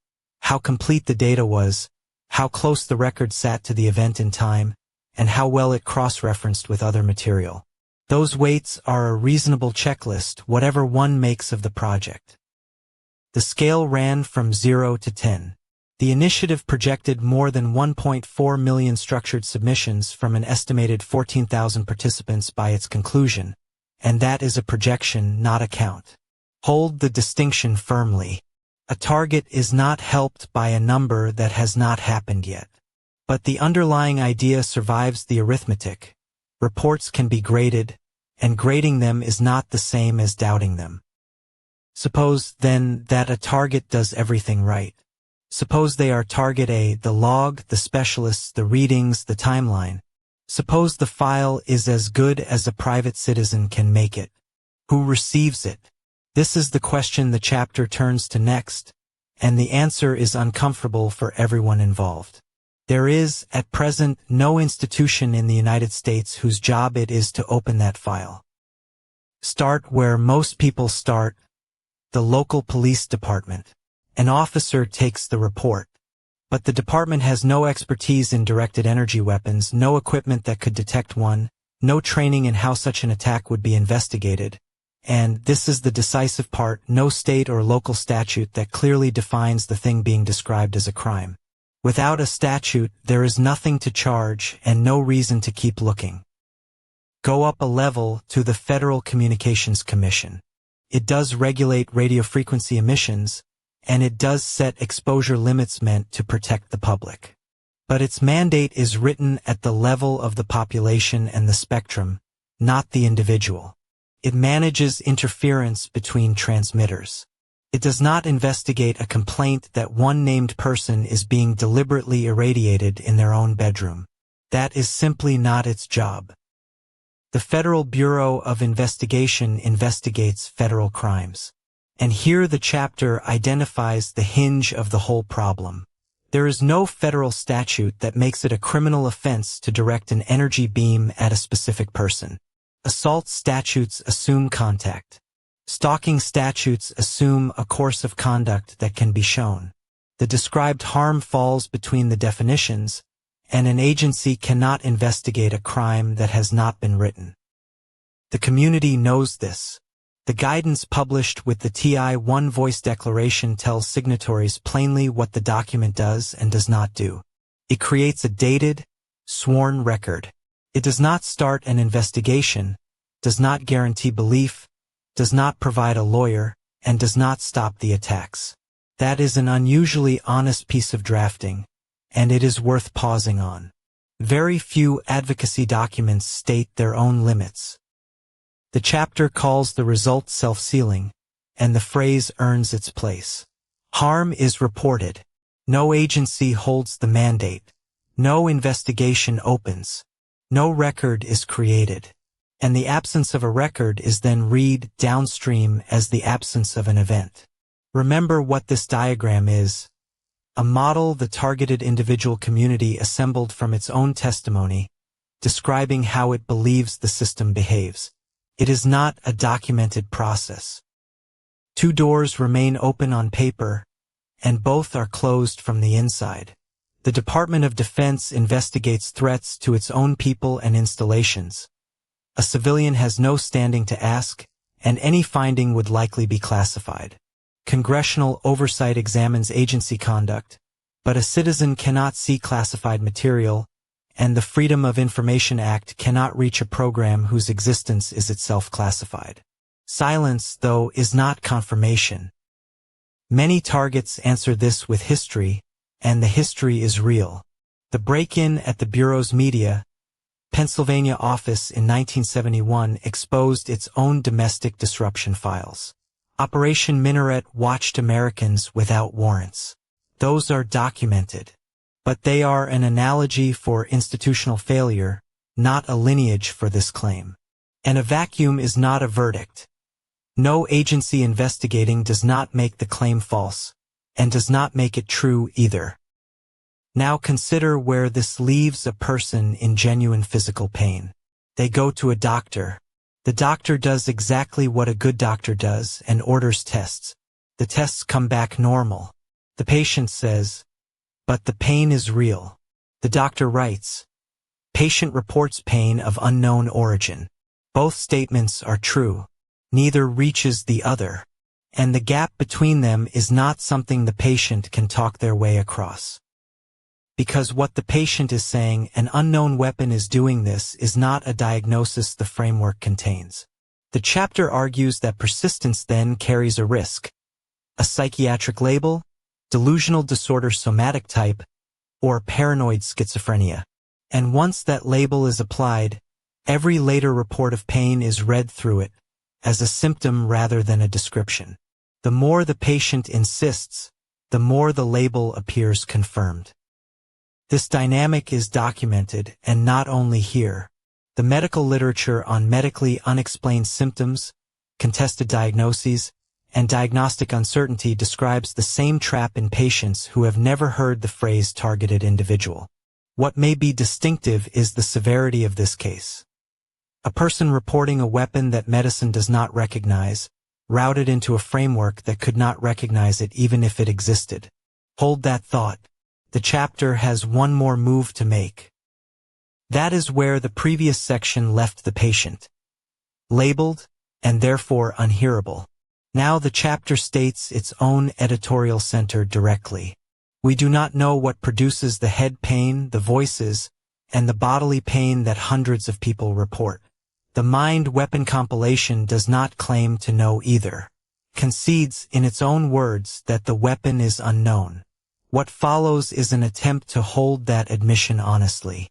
how complete the data was, how close the record sat to the event in time, and how well it cross-referenced with other material. Those weights are a reasonable checklist, whatever one makes of the project. The scale ran from 0 to 10. The initiative projected more than 1.4 million structured submissions from an estimated 14,000 participants by its conclusion, and that is a projection, not a count. Hold the distinction firmly. A target is not helped by a number that has not happened yet. But the underlying idea survives the arithmetic. Reports can be graded, and grading them is not the same as doubting them. Suppose, then, that a target does everything right. Suppose they are Target A, the log, the specialists, the readings, the timeline. Suppose the file is as good as a private citizen can make it. Who receives it? This is the question the chapter turns to next, and the answer is uncomfortable for everyone involved. There is, at present, no institution in the United States whose job it is to open that file. Start where most people start, the local police department. An officer takes the report. But the department has no expertise in directed energy weapons, no equipment that could detect one, no training in how such an attack would be investigated. And, this is the decisive part, no state or local statute that clearly defines the thing being described as a crime. Without a statute, there is nothing to charge and no reason to keep looking. Go up a level to the Federal Communications Commission. It does regulate radio frequency emissions, and it does set exposure limits meant to protect the public. But its mandate is written at the level of the population and the spectrum, not the individual. It manages interference between transmitters. It does not investigate a complaint that one named person is being deliberately irradiated in their own bedroom. That is simply not its job. The Federal Bureau of Investigation investigates federal crimes. And here the chapter identifies the hinge of the whole problem. There is no federal statute that makes it a criminal offense to direct an energy beam at a specific person. Assault statutes assume contact. Stalking statutes assume a course of conduct that can be shown. The described harm falls between the definitions, and an agency cannot investigate a crime that has not been written. The community knows this. The guidance published with the TI One Voice Declaration tells signatories plainly what the document does and does not do. It creates a dated, sworn record. It does not start an investigation, does not guarantee belief, does not provide a lawyer, and does not stop the attacks. That is an unusually honest piece of drafting, and it is worth pausing on. Very few advocacy documents state their own limits. The chapter calls the result self-sealing, and the phrase earns its place. Harm is reported. No agency holds the mandate. No investigation opens. No record is created. And the absence of a record is then read downstream as the absence of an event. Remember what this diagram is. A model the targeted individual community assembled from its own testimony, describing how it believes the system behaves. It is not a documented process. Two doors remain open on paper, and both are closed from the inside. The Department of Defense investigates threats to its own people and installations. A civilian has no standing to ask, and any finding would likely be classified. Congressional oversight examines agency conduct, but a citizen cannot see classified material, and the Freedom of Information Act cannot reach a program whose existence is itself classified. Silence, though, is not confirmation. Many targets answer this with history, and the history is real. The break-in at the Bureau's Media, Pennsylvania office in 1971 exposed its own domestic disruption files. Operation Minaret watched Americans without warrants. Those are documented. But they are an analogy for institutional failure, not a lineage for this claim. And a vacuum is not a verdict. No agency investigating does not make the claim false, and does not make it true either. Now consider where this leaves a person in genuine physical pain. They go to a doctor. The doctor does exactly what a good doctor does and orders tests. The tests come back normal. The patient says, "But the pain is real." The doctor writes, "Patient reports pain of unknown origin." Both statements are true. Neither reaches the other. And the gap between them is not something the patient can talk their way across. Because what the patient is saying, "An unknown weapon is doing this," is not a diagnosis the framework contains. The chapter argues that persistence then carries a risk. A psychiatric label, delusional disorder somatic type, or paranoid schizophrenia. And once that label is applied, every later report of pain is read through it, as a symptom rather than a description. The more the patient insists, the more the label appears confirmed. This dynamic is documented, and not only here. The medical literature on medically unexplained symptoms, contested diagnoses, and diagnostic uncertainty describes the same trap in patients who have never heard the phrase targeted individual. What may be distinctive is the severity of this case. A person reporting a weapon that medicine does not recognize, routed into a framework that could not recognize it even if it existed. Hold that thought. The chapter has one more move to make. That is where the previous section left the patient. Labeled, and therefore unhearable. Now the chapter states its own editorial center directly. We do not know what produces the head pain, the voices, and the bodily pain that hundreds of people report. The Mind Weapon compilation does not claim to know either. Concedes in its own words that the weapon is unknown. What follows is an attempt to hold that admission honestly.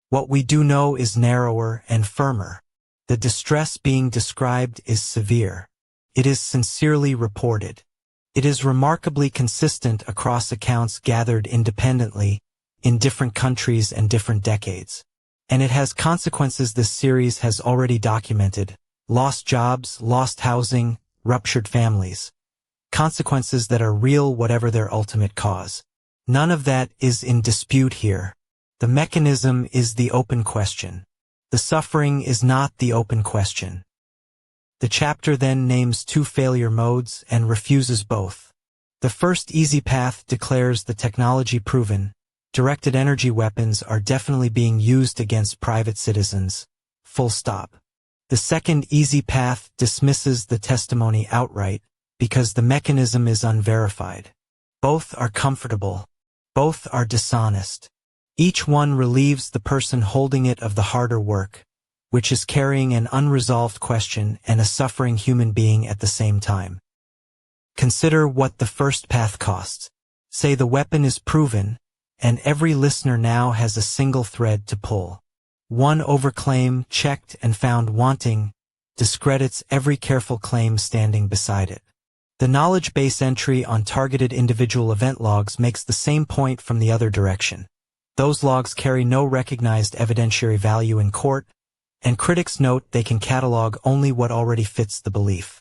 What we do know is narrower and firmer. The distress being described is severe. It is sincerely reported. It is remarkably consistent across accounts gathered independently, in different countries and different decades. And it has consequences this series has already documented: lost jobs, lost housing, ruptured families. Consequences that are real whatever their ultimate cause. None of that is in dispute here. The mechanism is the open question. The suffering is not the open question. The chapter then names two failure modes and refuses both. The first easy path declares the technology proven. Directed energy weapons are definitely being used against private citizens. Full stop. The second easy path dismisses the testimony outright because the mechanism is unverified. Both are comfortable. Both are dishonest. Each one relieves the person holding it of the harder work, which is carrying an unresolved question and a suffering human being at the same time. Consider what the first path costs. Say the weapon is proven, and every listener now has a single thread to pull. One overclaim, checked and found wanting, discredits every careful claim standing beside it. The knowledge base entry on targeted individual event logs makes the same point from the other direction. Those logs carry no recognized evidentiary value in court, and critics note they can catalog only what already fits the belief.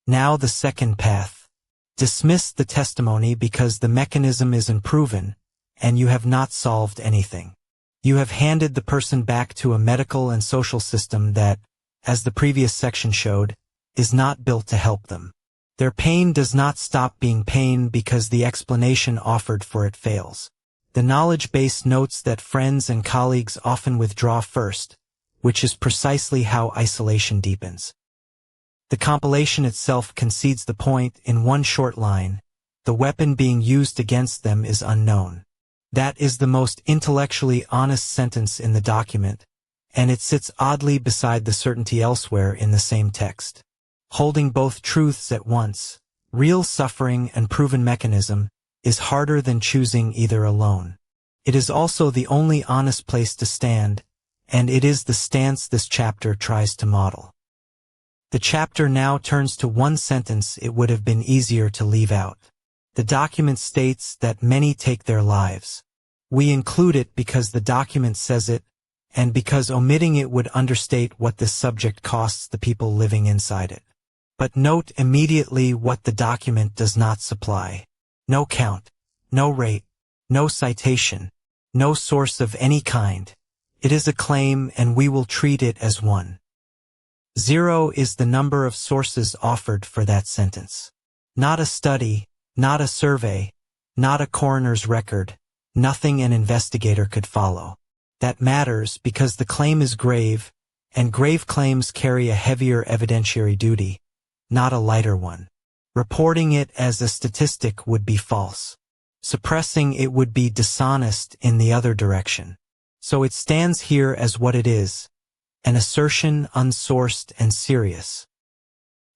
Now the second path. Dismiss the testimony because the mechanism is unproven, and you have not solved anything. You have handed the person back to a medical and social system that, as the previous section showed, is not built to help them. Their pain does not stop being pain because the explanation offered for it fails. The knowledge base notes that friends and colleagues often withdraw first, which is precisely how isolation deepens. The compilation itself concedes the point in one short line: the weapon being used against them is unknown. That is the most intellectually honest sentence in the document, and it sits oddly beside the certainty elsewhere in the same text. Holding both truths at once, real suffering and proven mechanism, is harder than choosing either alone. It is also the only honest place to stand, and it is the stance this chapter tries to model. The chapter now turns to one sentence it would have been easier to leave out. The document states that many take their lives. We include it because the document says it, and because omitting it would understate what this subject costs the people living inside it. But note immediately what the document does not supply. No count, no rate, no citation, no source of any kind. It is a claim, and we will treat it as one. 0 is the number of sources offered for that sentence. Not a study, not a survey, not a coroner's record, nothing an investigator could follow. That matters because the claim is grave, and grave claims carry a heavier evidentiary duty, not a lighter one. Reporting it as a statistic would be false. Suppressing it would be dishonest in the other direction. So it stands here as what it is, an assertion unsourced and serious.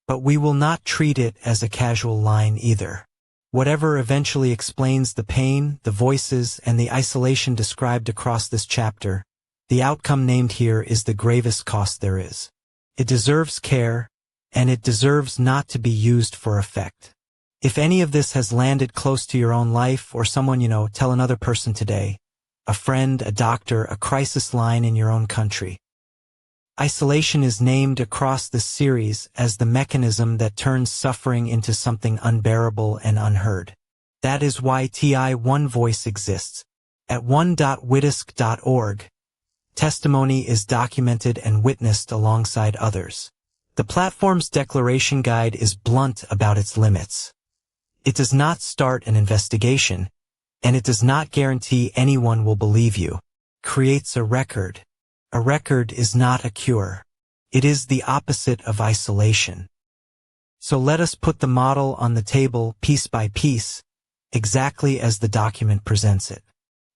But we will not treat it as a casual line either. Whatever eventually explains the pain, the voices, and the isolation described across this chapter, the outcome named here is the gravest cost there is. It deserves care, and it deserves not to be used for effect. If any of this has landed close to your own life or someone you know, tell another person today. A friend, a doctor, a crisis line in your own country. Isolation is named across this series as the mechanism that turns suffering into something unbearable and unheard. That is why TI One Voice exists. At one.witisk.org, testimony is documented and witnessed alongside others. The platform's declaration guide is blunt about its limits. It does not start an investigation, and it does not guarantee anyone will believe you. Creates a record. A record is not a cure. It is the opposite of isolation. So let us put the model on the table piece by piece, exactly as the document presents it.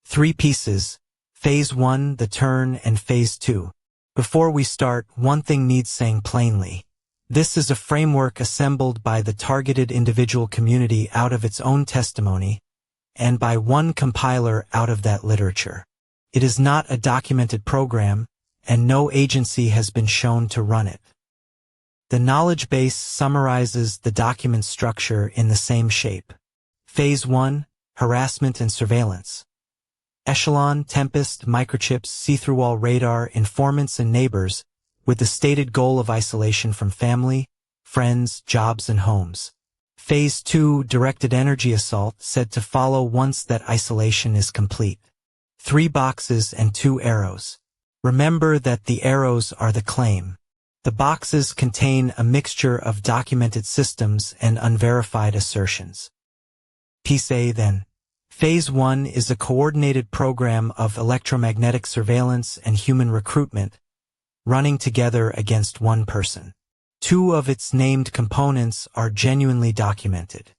3 pieces, Phase 1, the turn, and Phase 2. Before we start, one thing needs saying plainly. This is a framework assembled by the targeted individual community out of its own testimony, and by one compiler out of that literature. It is not a documented program, and no agency has been shown to run it. The knowledge base summarizes the document structure in the same shape. Phase 1, harassment and surveillance. Echelon, Tempest, microchips, see-through-wall radar, informants and neighbors, with the stated goal of isolation from family, friends, jobs and homes. Phase 2, directed energy assault, said to follow once that isolation is complete. 3 boxes and 2 arrows. Remember that the arrows are the claim. The boxes contain a mixture of documented systems and unverified assertions. Piece A then. Phase 1 is a coordinated program of electromagnetic surveillance and human recruitment, running together against one person. 2 of its named components are genuinely documented.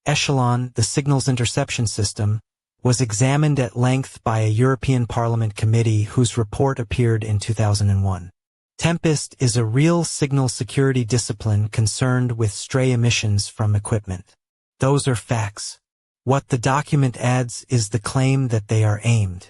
Echelon, the signals interception system, was examined at length by a European Parliament committee whose report appeared in 2001. Tempest is a real signal security discipline concerned with stray emissions from equipment. Those are facts. What the document adds is the claim that they are aimed.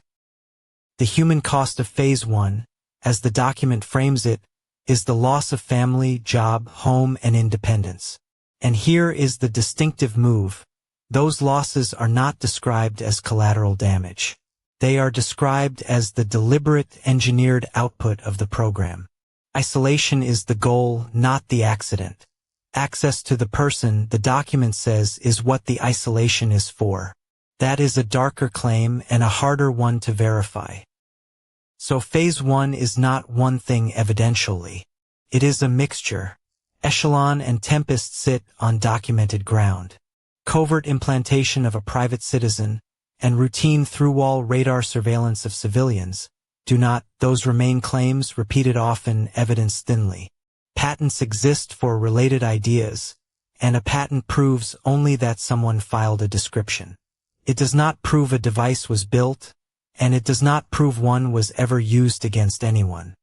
The human cost of Phase 1, as the document frames it, is the loss of family, job, home, and independence. And here is the distinctive move. Those losses are not described as collateral damage. They are described as the deliberate, engineered output of the program. Isolation is the goal, not the accident. Access to the person, the document says, is what the isolation is for. That is a darker claim and a harder one to verify. So Phase 1 is not one thing evidentially. It is a mixture. Echelon and Tempest sit on documented ground. Covert implantation of a private citizen and routine through-wall radar surveillance of civilians do not. Those remain claims repeated often, evidence thinly. Patents exist for related ideas, and a patent proves only that someone filed a description. It does not prove a device was built, and it does not prove one was ever used against anyone.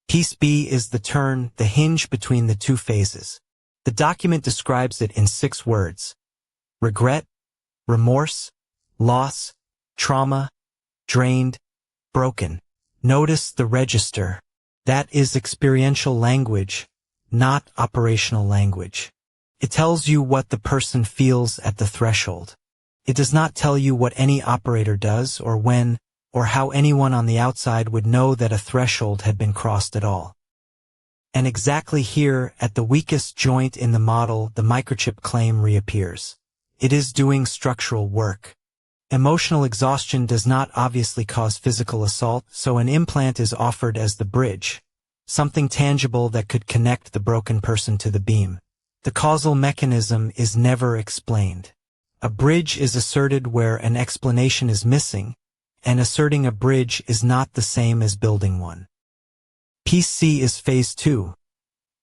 Piece B is the turn, the hinge between the 2 phases. The document describes it in 6 words: regret, remorse, loss, trauma, drained, broken. Notice the register. That is experiential language, not operational language. It tells you what the person feels at the threshold. It does not tell you what any operator does or when, or how anyone on the outside would know that a threshold had been crossed at all. And exactly here, at the weakest joint in the model, the microchip claim reappears. It is doing structural work. Emotional exhaustion does not obviously cause physical assault, so an implant is offered as the bridge, something tangible that could connect the broken person to the beam. The causal mechanism is never explained. A bridge is asserted where an explanation is missing, and asserting a bridge is not the same as building one. Piece C is Phase 2.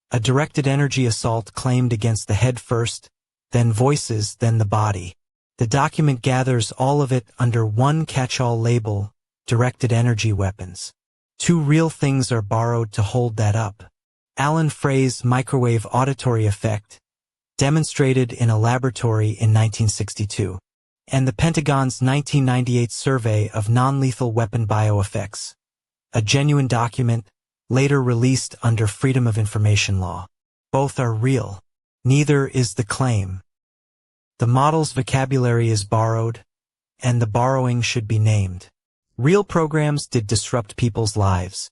A directed energy assault claimed against the head first, then voices, then the body. The document gathers all of it under one catch-all label, directed energy weapons. 2 real things are borrowed to hold that up. Alan Frey's microwave auditory effect, demonstrated in a laboratory in 1962, and the Pentagon's 1998 survey of non-lethal weapon bioeffects, a genuine document, later released under Freedom of Information law. Both are real. Neither is the claim. The model's vocabulary is borrowed, and the borrowing should be named. Real programs did disrupt people's lives.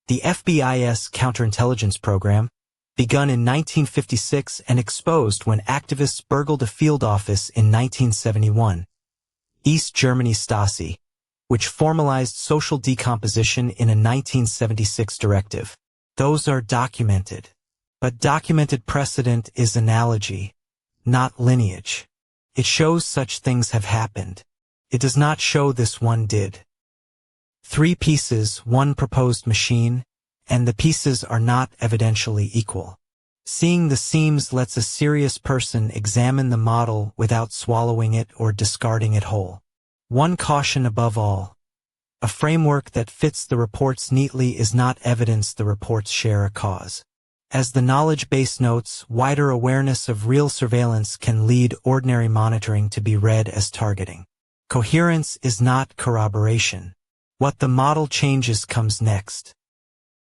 The FBI's counterintelligence program, begun in 1956 and exposed when activists burgled a field office in 1971. East Germany Stasi, which formalized social decomposition in a 1976 directive. Those are documented. But documented precedent is analogy, not lineage. It shows such things have happened. It does not show this one did. 3 pieces, 1 proposed machine, and the pieces are not evidentially equal. Seeing the seams lets a serious person examine the model without swallowing it or discarding it whole. One caution above all. A framework that fits the reports neatly is not evidence the reports share a cause. As the knowledge base notes, wider awareness of real surveillance can lead ordinary monitoring to be read as targeting. Coherence is not corroboration. What the model changes comes next.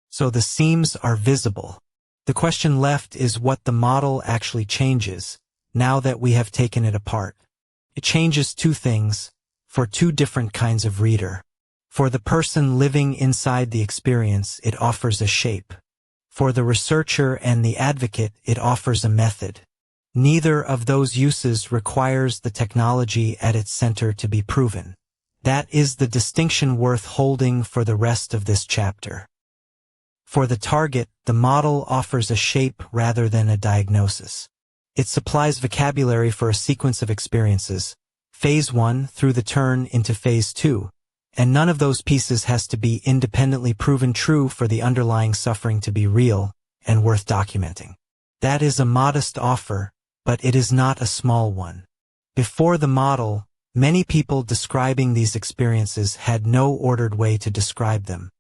So the seams are visible. The question left is what the model actually changes, now that we have taken it apart. It changes two things, for two different kinds of reader. For the person living inside the experience, it offers a shape. For the researcher and the advocate, it offers a method. Neither of those uses requires the technology at its center to be proven. That is the distinction worth holding for the rest of this chapter. For the target, the model offers a shape rather than a diagnosis. It supplies vocabulary for a sequence of experiences, phase 1 through the turn into phase 2, and none of those pieces has to be independently proven true for the underlying suffering to be real and worth documenting. That is a modest offer, but it is not a small one. Before the model, many people describing these experiences had no ordered way to describe them.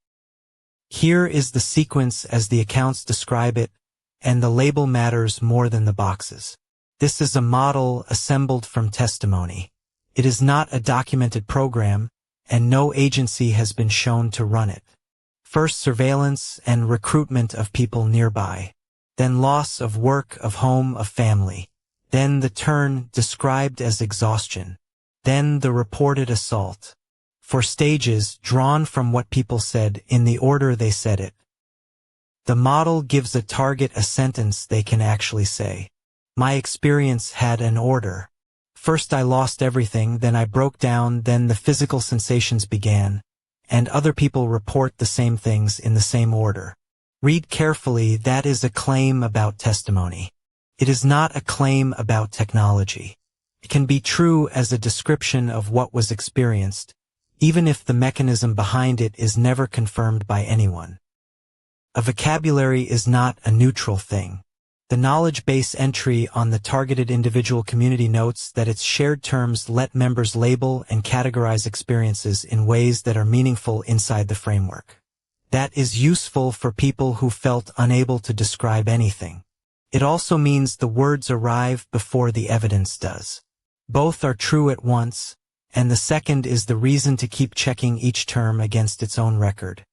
Here is the sequence as the accounts describe it, and the label matters more than the boxes. This is a model assembled from testimony. It is not a documented program, and no agency has been shown to run it. First surveillance and recruitment of people nearby. Then loss of work, of home, of family. Then the turn described as exhaustion. Then the reported assault. For stages drawn from what people said in the order they said it. The model gives a target a sentence they can actually say. My experience had an order. First I lost everything, then I broke down, then the physical sensations began, and other people report the same things in the same order. Read carefully, that is a claim about testimony. It is not a claim about technology. It can be true as a description of what was experienced, even if the mechanism behind it is never confirmed by anyone. A vocabulary is not a neutral thing. The knowledge base entry on the targeted individual community notes that its shared terms let members label and categorize experiences in ways that are meaningful inside the framework. That is useful for people who felt unable to describe anything. It also means the words arrive before the evidence does. Both are true at once, and the second is the reason to keep checking each term against its own record.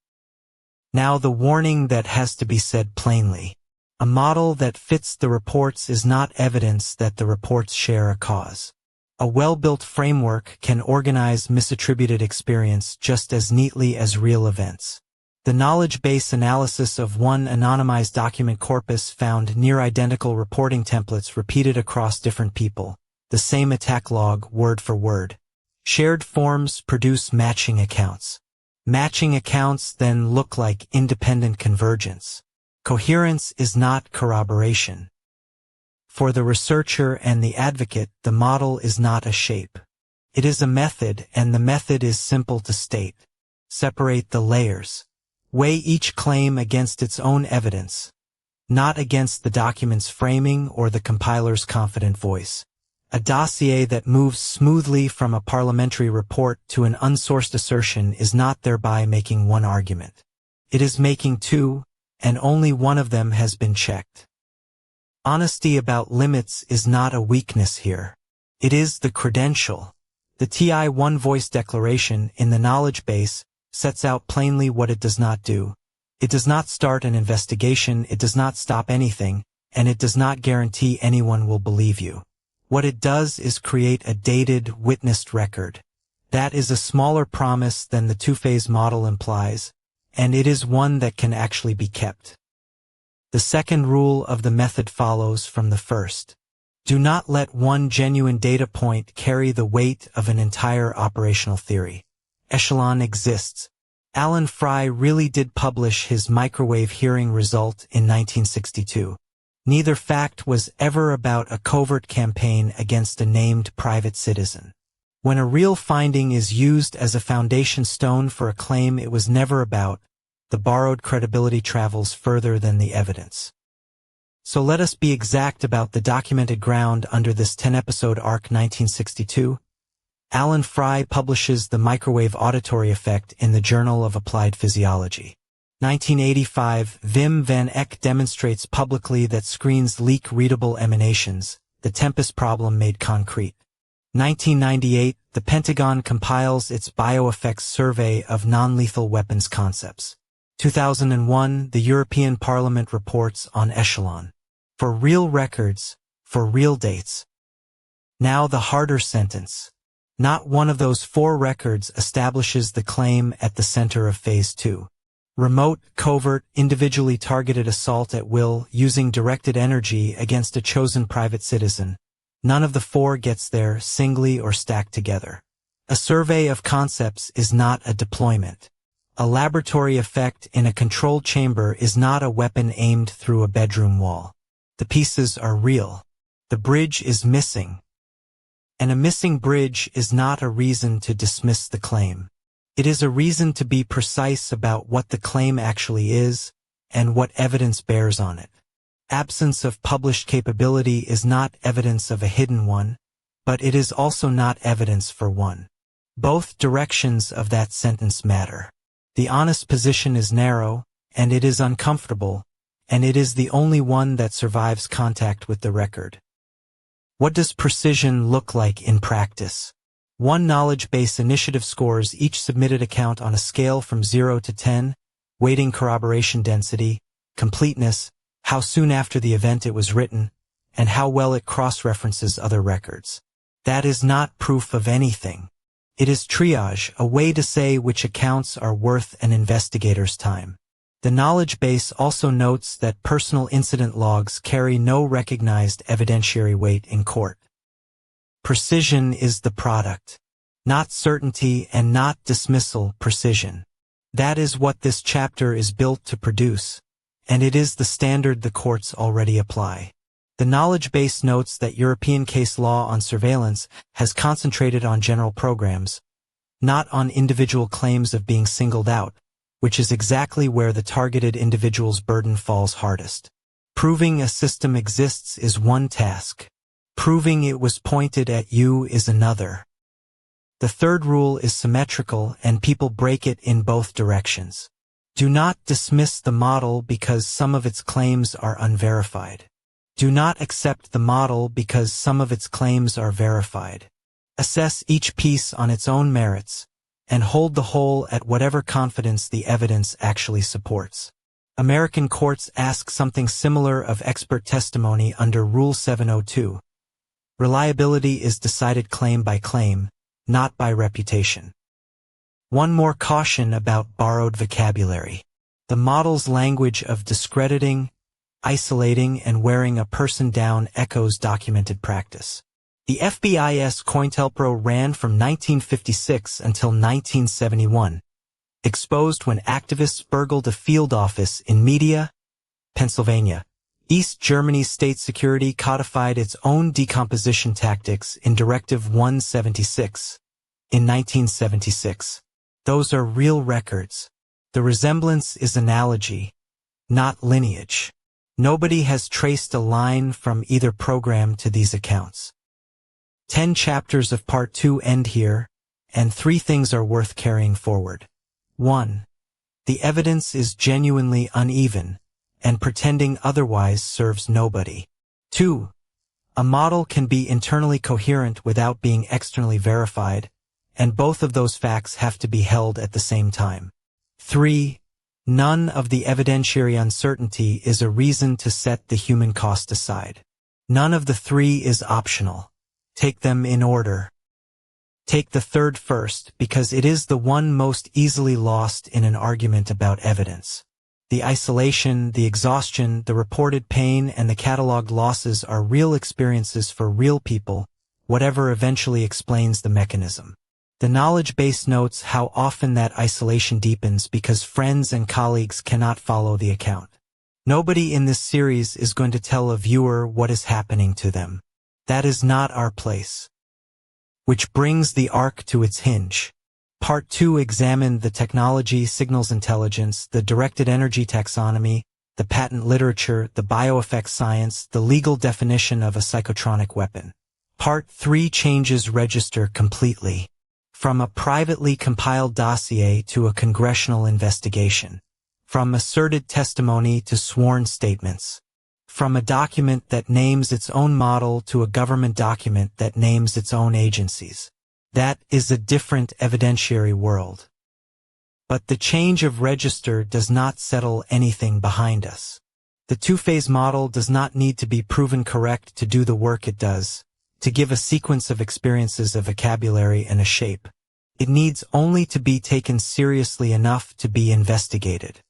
Now the warning that has to be said plainly. A model that fits the reports is not evidence that the reports share a cause. A well-built framework can organize misattributed experience just as neatly as real events. The knowledge base analysis of one anonymized document corpus found near-identical reporting templates repeated across different people, the same attack log word for word. Shared forms produce matching accounts. Matching accounts then look like independent convergence. Coherence is not corroboration. For the researcher and the advocate, the model is not a shape. It is a method, and the method is simple to state. Separate the layers. Weigh each claim against its own evidence, not against the document's framing or the compiler's confident voice. A dossier that moves smoothly from a parliamentary report to an unsourced assertion is not thereby making one argument. It is making two, and only one of them has been checked. Honesty about limits is not a weakness here. It is the credential. The TI One Voice Declaration in the knowledge base sets out plainly what it does not do. It does not start an investigation, it does not stop anything, and it does not guarantee anyone will believe you. What it does is create a dated, witnessed record. That is a smaller promise than the two-phase model implies, and it is one that can actually be kept. The second rule of the method follows from the first. Do not let one genuine data point carry the weight of an entire operational theory. Echelon exists. Alan Fry really did publish his microwave hearing result in 1962. Neither fact was ever about a covert campaign against a named private citizen. When a real finding is used as a foundation stone for a claim it was never about, the borrowed credibility travels further than the evidence. So let us be exact about the documented ground under this 10-episode arc. 1962. Alan Fry publishes the microwave auditory effect in the Journal of Applied Physiology. 1985, Wim van Eck demonstrates publicly that screens leak readable emanations, the Tempest problem made concrete. 1998, the Pentagon compiles its bioeffects survey of non-lethal weapons concepts. 2001, the European Parliament reports on Echelon. For real records, for real dates. Now the harder sentence. Not one of those 4 records establishes the claim at the center of Phase 2. Remote, covert, individually targeted assault at will using directed energy against a chosen private citizen. None of the 4 gets there singly or stacked together. A survey of concepts is not a deployment. A laboratory effect in a controlled chamber is not a weapon aimed through a bedroom wall. The pieces are real. The bridge is missing. And a missing bridge is not a reason to dismiss the claim. It is a reason to be precise about what the claim actually is and what evidence bears on it. Absence of published capability is not evidence of a hidden one, but it is also not evidence for one. Both directions of that sentence matter. The honest position is narrow, and it is uncomfortable, and it is the only one that survives contact with the record. What does precision look like in practice? 1 knowledge base initiative scores each submitted account on a scale from 0 to 10, weighting corroboration density, completeness, how soon after the event it was written, and how well it cross-references other records. That is not proof of anything. It is triage, a way to say which accounts are worth an investigator's time. The knowledge base also notes that personal incident logs carry no recognized evidentiary weight in court. Precision is the product. Not certainty and not dismissal, precision. That is what this chapter is built to produce, and it is the standard the courts already apply. The knowledge base notes that European case law on surveillance has concentrated on general programs, not on individual claims of being singled out, which is exactly where the targeted individual's burden falls hardest. Proving a system exists is one task. Proving it was pointed at you is another. The third rule is symmetrical, and people break it in both directions. Do not dismiss the model because some of its claims are unverified. Do not accept the model because some of its claims are verified. Assess each piece on its own merits, and hold the whole at whatever confidence the evidence actually supports. American courts ask something similar of expert testimony under Rule 702. Reliability is decided claim by claim, not by reputation. One more caution about borrowed vocabulary. The model's language of discrediting, isolating, and wearing a person down echoes documented practice. The FBI's COINTELPRO ran from 1956 until 1971, exposed when activists burgled a field office in Media, Pennsylvania. East Germany's state security codified its own decomposition tactics in Directive 176 in 1976. Those are real records. The resemblance is analogy, not lineage. Nobody has traced a line from either program to these accounts. 10 chapters of Part 2 end here, and 3 things are worth carrying forward. 1. The evidence is genuinely uneven, and pretending otherwise serves nobody. 2. A model can be internally coherent without being externally verified, and both of those facts have to be held at the same time. 3. None of the evidentiary uncertainty is a reason to set the human cost aside. None of the 3 is optional. Take them in order. Take the third first, because it is the one most easily lost in an argument about evidence. The isolation, the exhaustion, the reported pain, and the cataloged losses are real experiences for real people, whatever eventually explains the mechanism. The knowledge base notes how often that isolation deepens because friends and colleagues cannot follow the account. Nobody in this series is going to tell a viewer what is happening to them. That is not our place. Which brings the arc to its hinge. Part 2 examined the technology, signals intelligence, the directed energy taxonomy, the patent literature, the bioeffects science, the legal definition of a psychotronic weapon. Part 3 changes register completely. From a privately compiled dossier to a congressional investigation. From asserted testimony to sworn statements. From a document that names its own model to a government document that names its own agencies. That is a different evidentiary world. But the change of register does not settle anything behind us. The two-phase model does not need to be proven correct to do the work it does, to give a sequence of experiences, a vocabulary, and a shape. It needs only to be taken seriously enough to be investigated.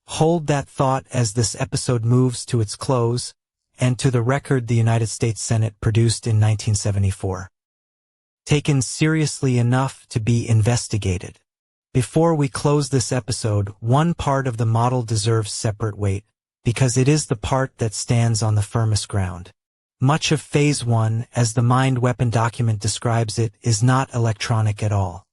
Hold that thought as this episode moves to its close, and to the record the United States Senate produced in 1974. Taken seriously enough to be investigated. Before we close this episode, one part of the model deserves separate weight, because it is the part that stands on the firmest ground. Much of Phase 1, as the Mind Weapon document describes it, is not electronic at all.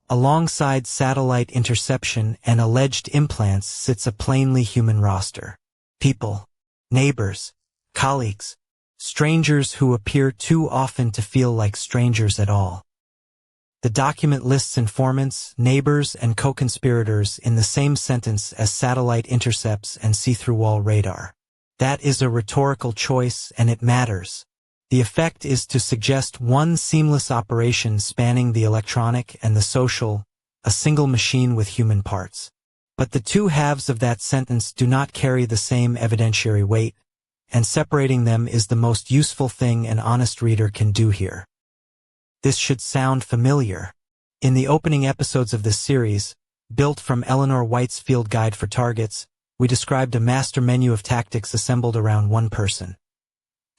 Alongside satellite interception and alleged implants sits a plainly human roster. People, neighbors, colleagues, strangers who appear too often to feel like strangers at all. The document lists informants, neighbors, and co-conspirators in the same sentence as satellite intercepts and see-through wall radar. That is a rhetorical choice, and it matters. The effect is to suggest one seamless operation spanning the electronic and the social, a single machine with human parts. But the two halves of that sentence do not carry the same evidentiary weight, and separating them is the most useful thing an honest reader can do here. This should sound familiar. In the opening episodes of this series, built from Eleanor White's Field Guide for Targets, we described a master menu of tactics assembled around one person.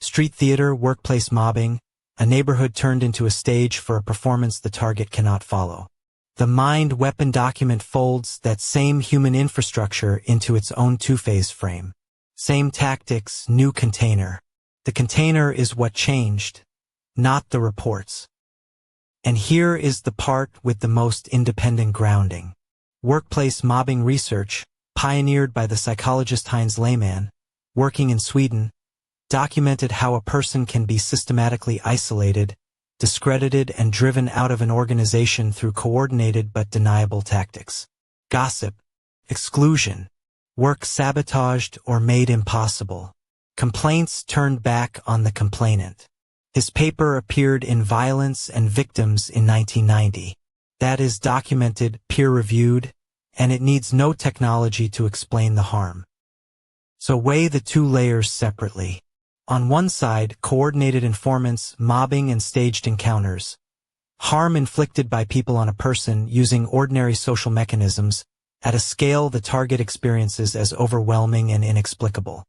Street theater, workplace mobbing, a neighborhood turned into a stage for a performance the target cannot follow. The Mind Weapon document folds that same human infrastructure into its own two-phase frame. Same tactics, new container. The container is what changed, not the reports. And here is the part with the most independent grounding. Workplace mobbing research, pioneered by the psychologist Heinz Lehmann, working in Sweden, documented how a person can be systematically isolated, discredited, and driven out of an organization through coordinated but deniable tactics. Gossip, exclusion, work sabotaged or made impossible, complaints turned back on the complainant. His paper appeared in Violence and Victims in 1990. That is documented, peer-reviewed, and it needs no technology to explain the harm. So weigh the two layers separately. On one side, coordinated informants, mobbing, and staged encounters. Harm inflicted by people on a person using ordinary social mechanisms, at a scale the target experiences as overwhelming and inexplicable.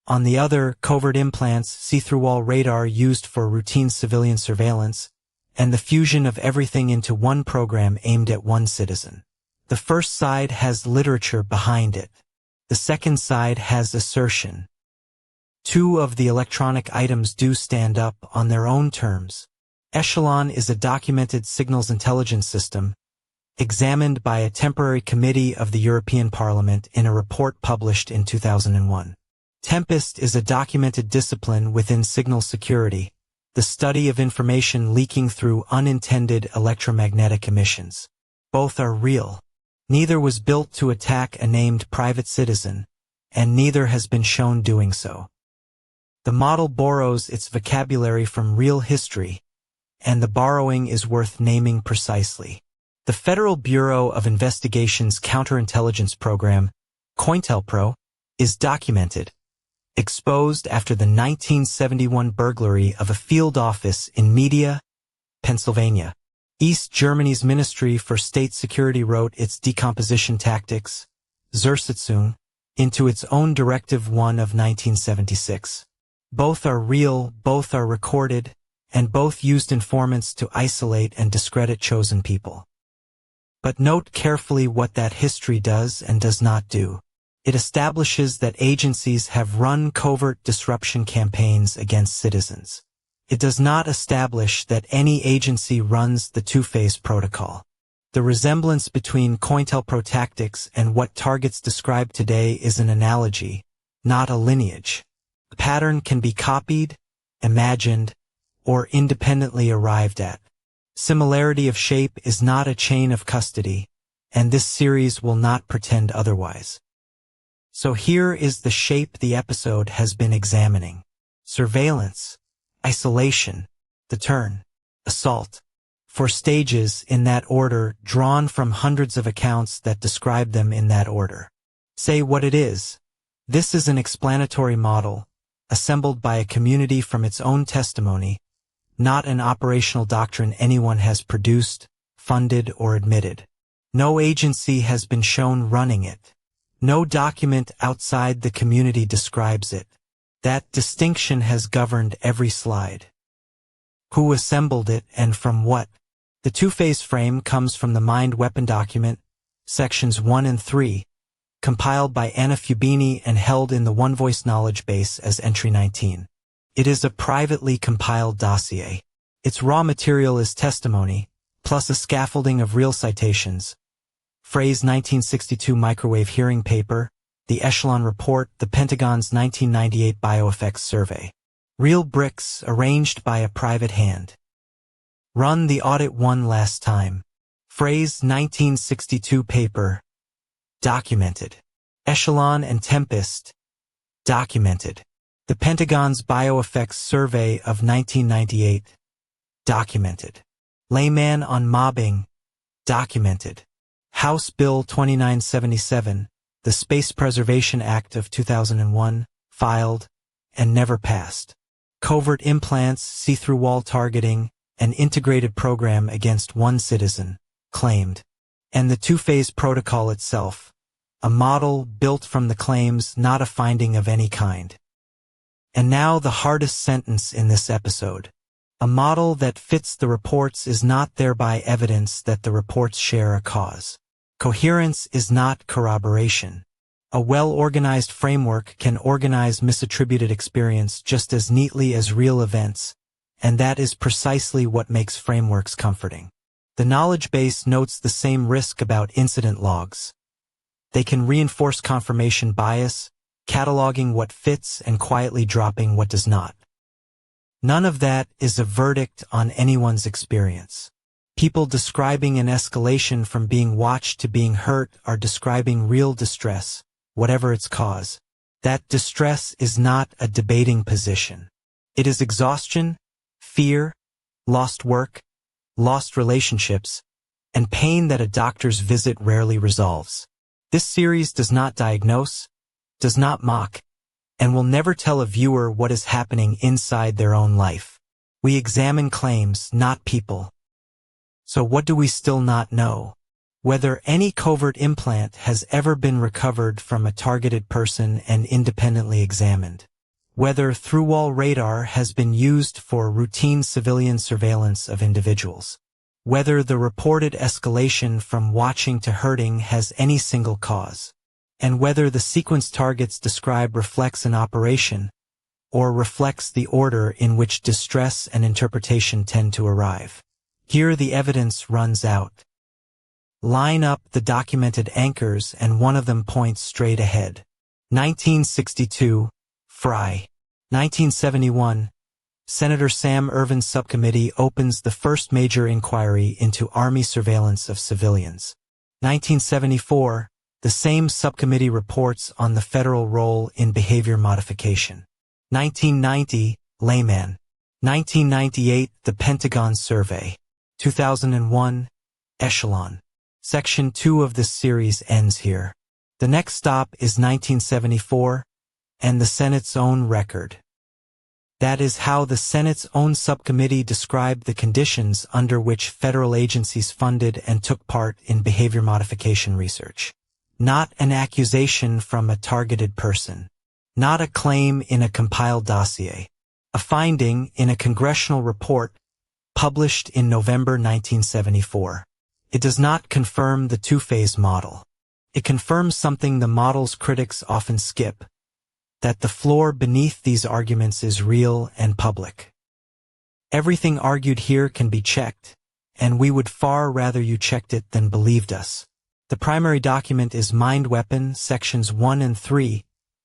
On the other, covert implants, see-through wall radar used for routine civilian surveillance, and the fusion of everything into one program aimed at one citizen. The first side has literature behind it. The second side has assertion. Two of the electronic items do stand up on their own terms. Echelon is a documented signals intelligence system, examined by a temporary committee of the European Parliament in a report published in 2001. Tempest is a documented discipline within signal security, the study of information leaking through unintended electromagnetic emissions. Both are real. Neither was built to attack a named private citizen, and neither has been shown doing so. The model borrows its vocabulary from real history, and the borrowing is worth naming precisely. The Federal Bureau of Investigation's counterintelligence program, COINTELPRO, is documented, exposed after the 1971 burglary of a field office in Media, Pennsylvania. East Germany's Ministry for State Security wrote its decomposition tactics, Zersitzung, into its own Directive 1 of 1976. Both are real, both are recorded, and both used informants to isolate and discredit chosen people. But note carefully what that history does and does not do. It establishes that agencies have run covert disruption campaigns against citizens. It does not establish that any agency runs the two-phase protocol. The resemblance between COINTELPRO tactics and what targets describe today is an analogy, not a lineage. The pattern can be copied, imagined, or independently arrived at. Similarity of shape is not a chain of custody, and this series will not pretend otherwise. So here is the shape the episode has been examining. Surveillance, isolation, the turn, assault, for stages in that order drawn from hundreds of accounts that describe them in that order. Say what it is. This is an explanatory model, assembled by a community from its own testimony, not an operational doctrine anyone has produced, funded, or admitted. No agency has been shown running it. No document outside the community describes it. That distinction has governed every slide. Who assembled it and from what? The two-phase frame comes from the Mind Weapon document, sections 1 and 3, compiled by Anna Fubini and held in the One Voice knowledge base as entry 19. It is a privately compiled dossier. Its raw material is testimony, plus a scaffolding of real citations. Frey's 1962 microwave hearing paper, the Echelon report, the Pentagon's 1998 bioeffects survey. Real bricks arranged by a private hand. Run the audit one last time. Frey's 1962 paper. Documented. Echelon and Tempest. Documented. The Pentagon's bioeffects survey of 1998. Documented. Layman on mobbing. Documented. House Bill 2977, the Space Preservation Act of 2001, filed, and never passed. Covert implants, see-through wall targeting, an integrated program against one citizen, claimed. And the two-phase protocol itself, a model built from the claims, not a finding of any kind. And now the hardest sentence in this episode. A model that fits the reports is not thereby evidence that the reports share a cause. Coherence is not corroboration. A well-organized framework can organize misattributed experience just as neatly as real events, and that is precisely what makes frameworks comforting. The knowledge base notes the same risk about incident logs. They can reinforce confirmation bias, cataloging what fits and quietly dropping what does not. None of that is a verdict on anyone's experience. People describing an escalation from being watched to being hurt are describing real distress, whatever its cause. That distress is not a debating position. It is exhaustion, fear, lost work, lost relationships, and pain that a doctor's visit rarely resolves. This series does not diagnose, does not mock, and will never tell a viewer what is happening inside their own life. We examine claims, not people. So what do we still not know? Whether any covert implant has ever been recovered from a targeted person and independently examined. Whether through-wall radar has been used for routine civilian surveillance of individuals. Whether the reported escalation from watching to hurting has any single cause. And whether the sequence targets describe reflects an operation, or reflects the order in which distress and interpretation tend to arrive. Here the evidence runs out. Line up the documented anchors and one of them points straight ahead. 1962, Frey. 1971, Senator Sam Ervin's subcommittee opens the first major inquiry into Army surveillance of civilians. 1974, the same subcommittee reports on the federal role in behavior modification. 1990, Layman. 1998, the Pentagon Survey. 2001, Echelon. Section 2 of this series ends here. The next stop is 1974, and the Senate's own record. That is how the Senate's own subcommittee described the conditions under which federal agencies funded and took part in behavior modification research. Not an accusation from a targeted person. Not a claim in a compiled dossier. A finding in a congressional report published in November 1974. It does not confirm the two-phase model. It confirms something the model's critics often skip, that the floor beneath these arguments is real and public. Everything argued here can be checked, and we would far rather you checked it than believed us. The primary document is Mind Weapon, sections 1 and 3,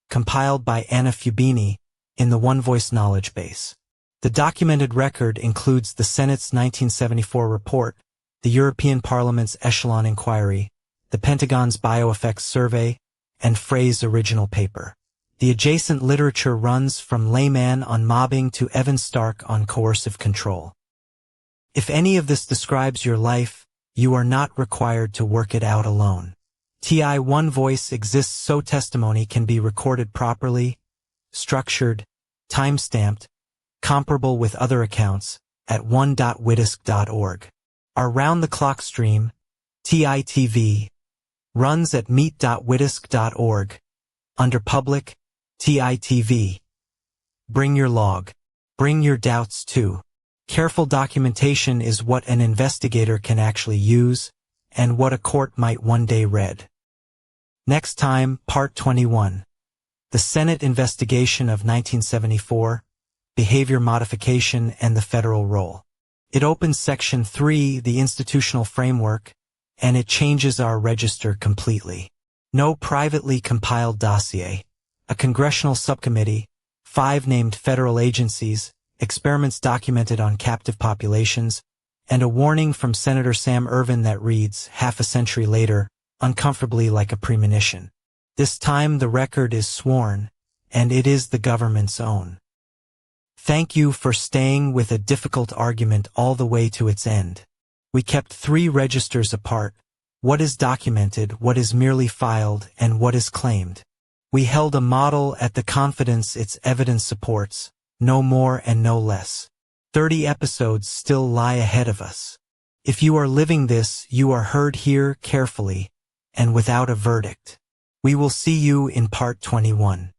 compiled by Anna Fubini in the One Voice knowledge base. The documented record includes the Senate's 1974 report, the European Parliament's Echelon inquiry, the Pentagon's bioeffects survey, and Frey's original paper. The adjacent literature runs from Layman on mobbing to Evan Stark on coercive control. If any of this describes your life, you are not required to work it out alone. TI1 Voice exists so testimony can be recorded properly, structured, time-stamped, comparable with other accounts, at one.witisk.org. Our round-the-clock stream, TITV, runs at meet.witisk.org, under Public, TITV. Bring your log. Bring your doubts too. Careful documentation is what an investigator can actually use, and what a court might one day read. Next time, Part 21. The Senate Investigation of 1974, Behavior Modification and the Federal Role. It opens Section 3, the Institutional Framework, and it changes our register completely. No privately compiled dossier, a congressional subcommittee, 5 named federal agencies, experiments documented on captive populations, and a warning from Senator Sam Ervin that reads, half a century later, uncomfortably like a premonition. This time the record is sworn, and it is the government's own. Thank you for staying with a difficult argument all the way to its end. We kept 3 registers apart: what is documented, what is merely filed, and what is claimed. We held a model at the confidence its evidence supports, no more and no less. 30 episodes still lie ahead of us. If you are living this, you are heard here carefully, and without a verdict. We will see you in Part 21.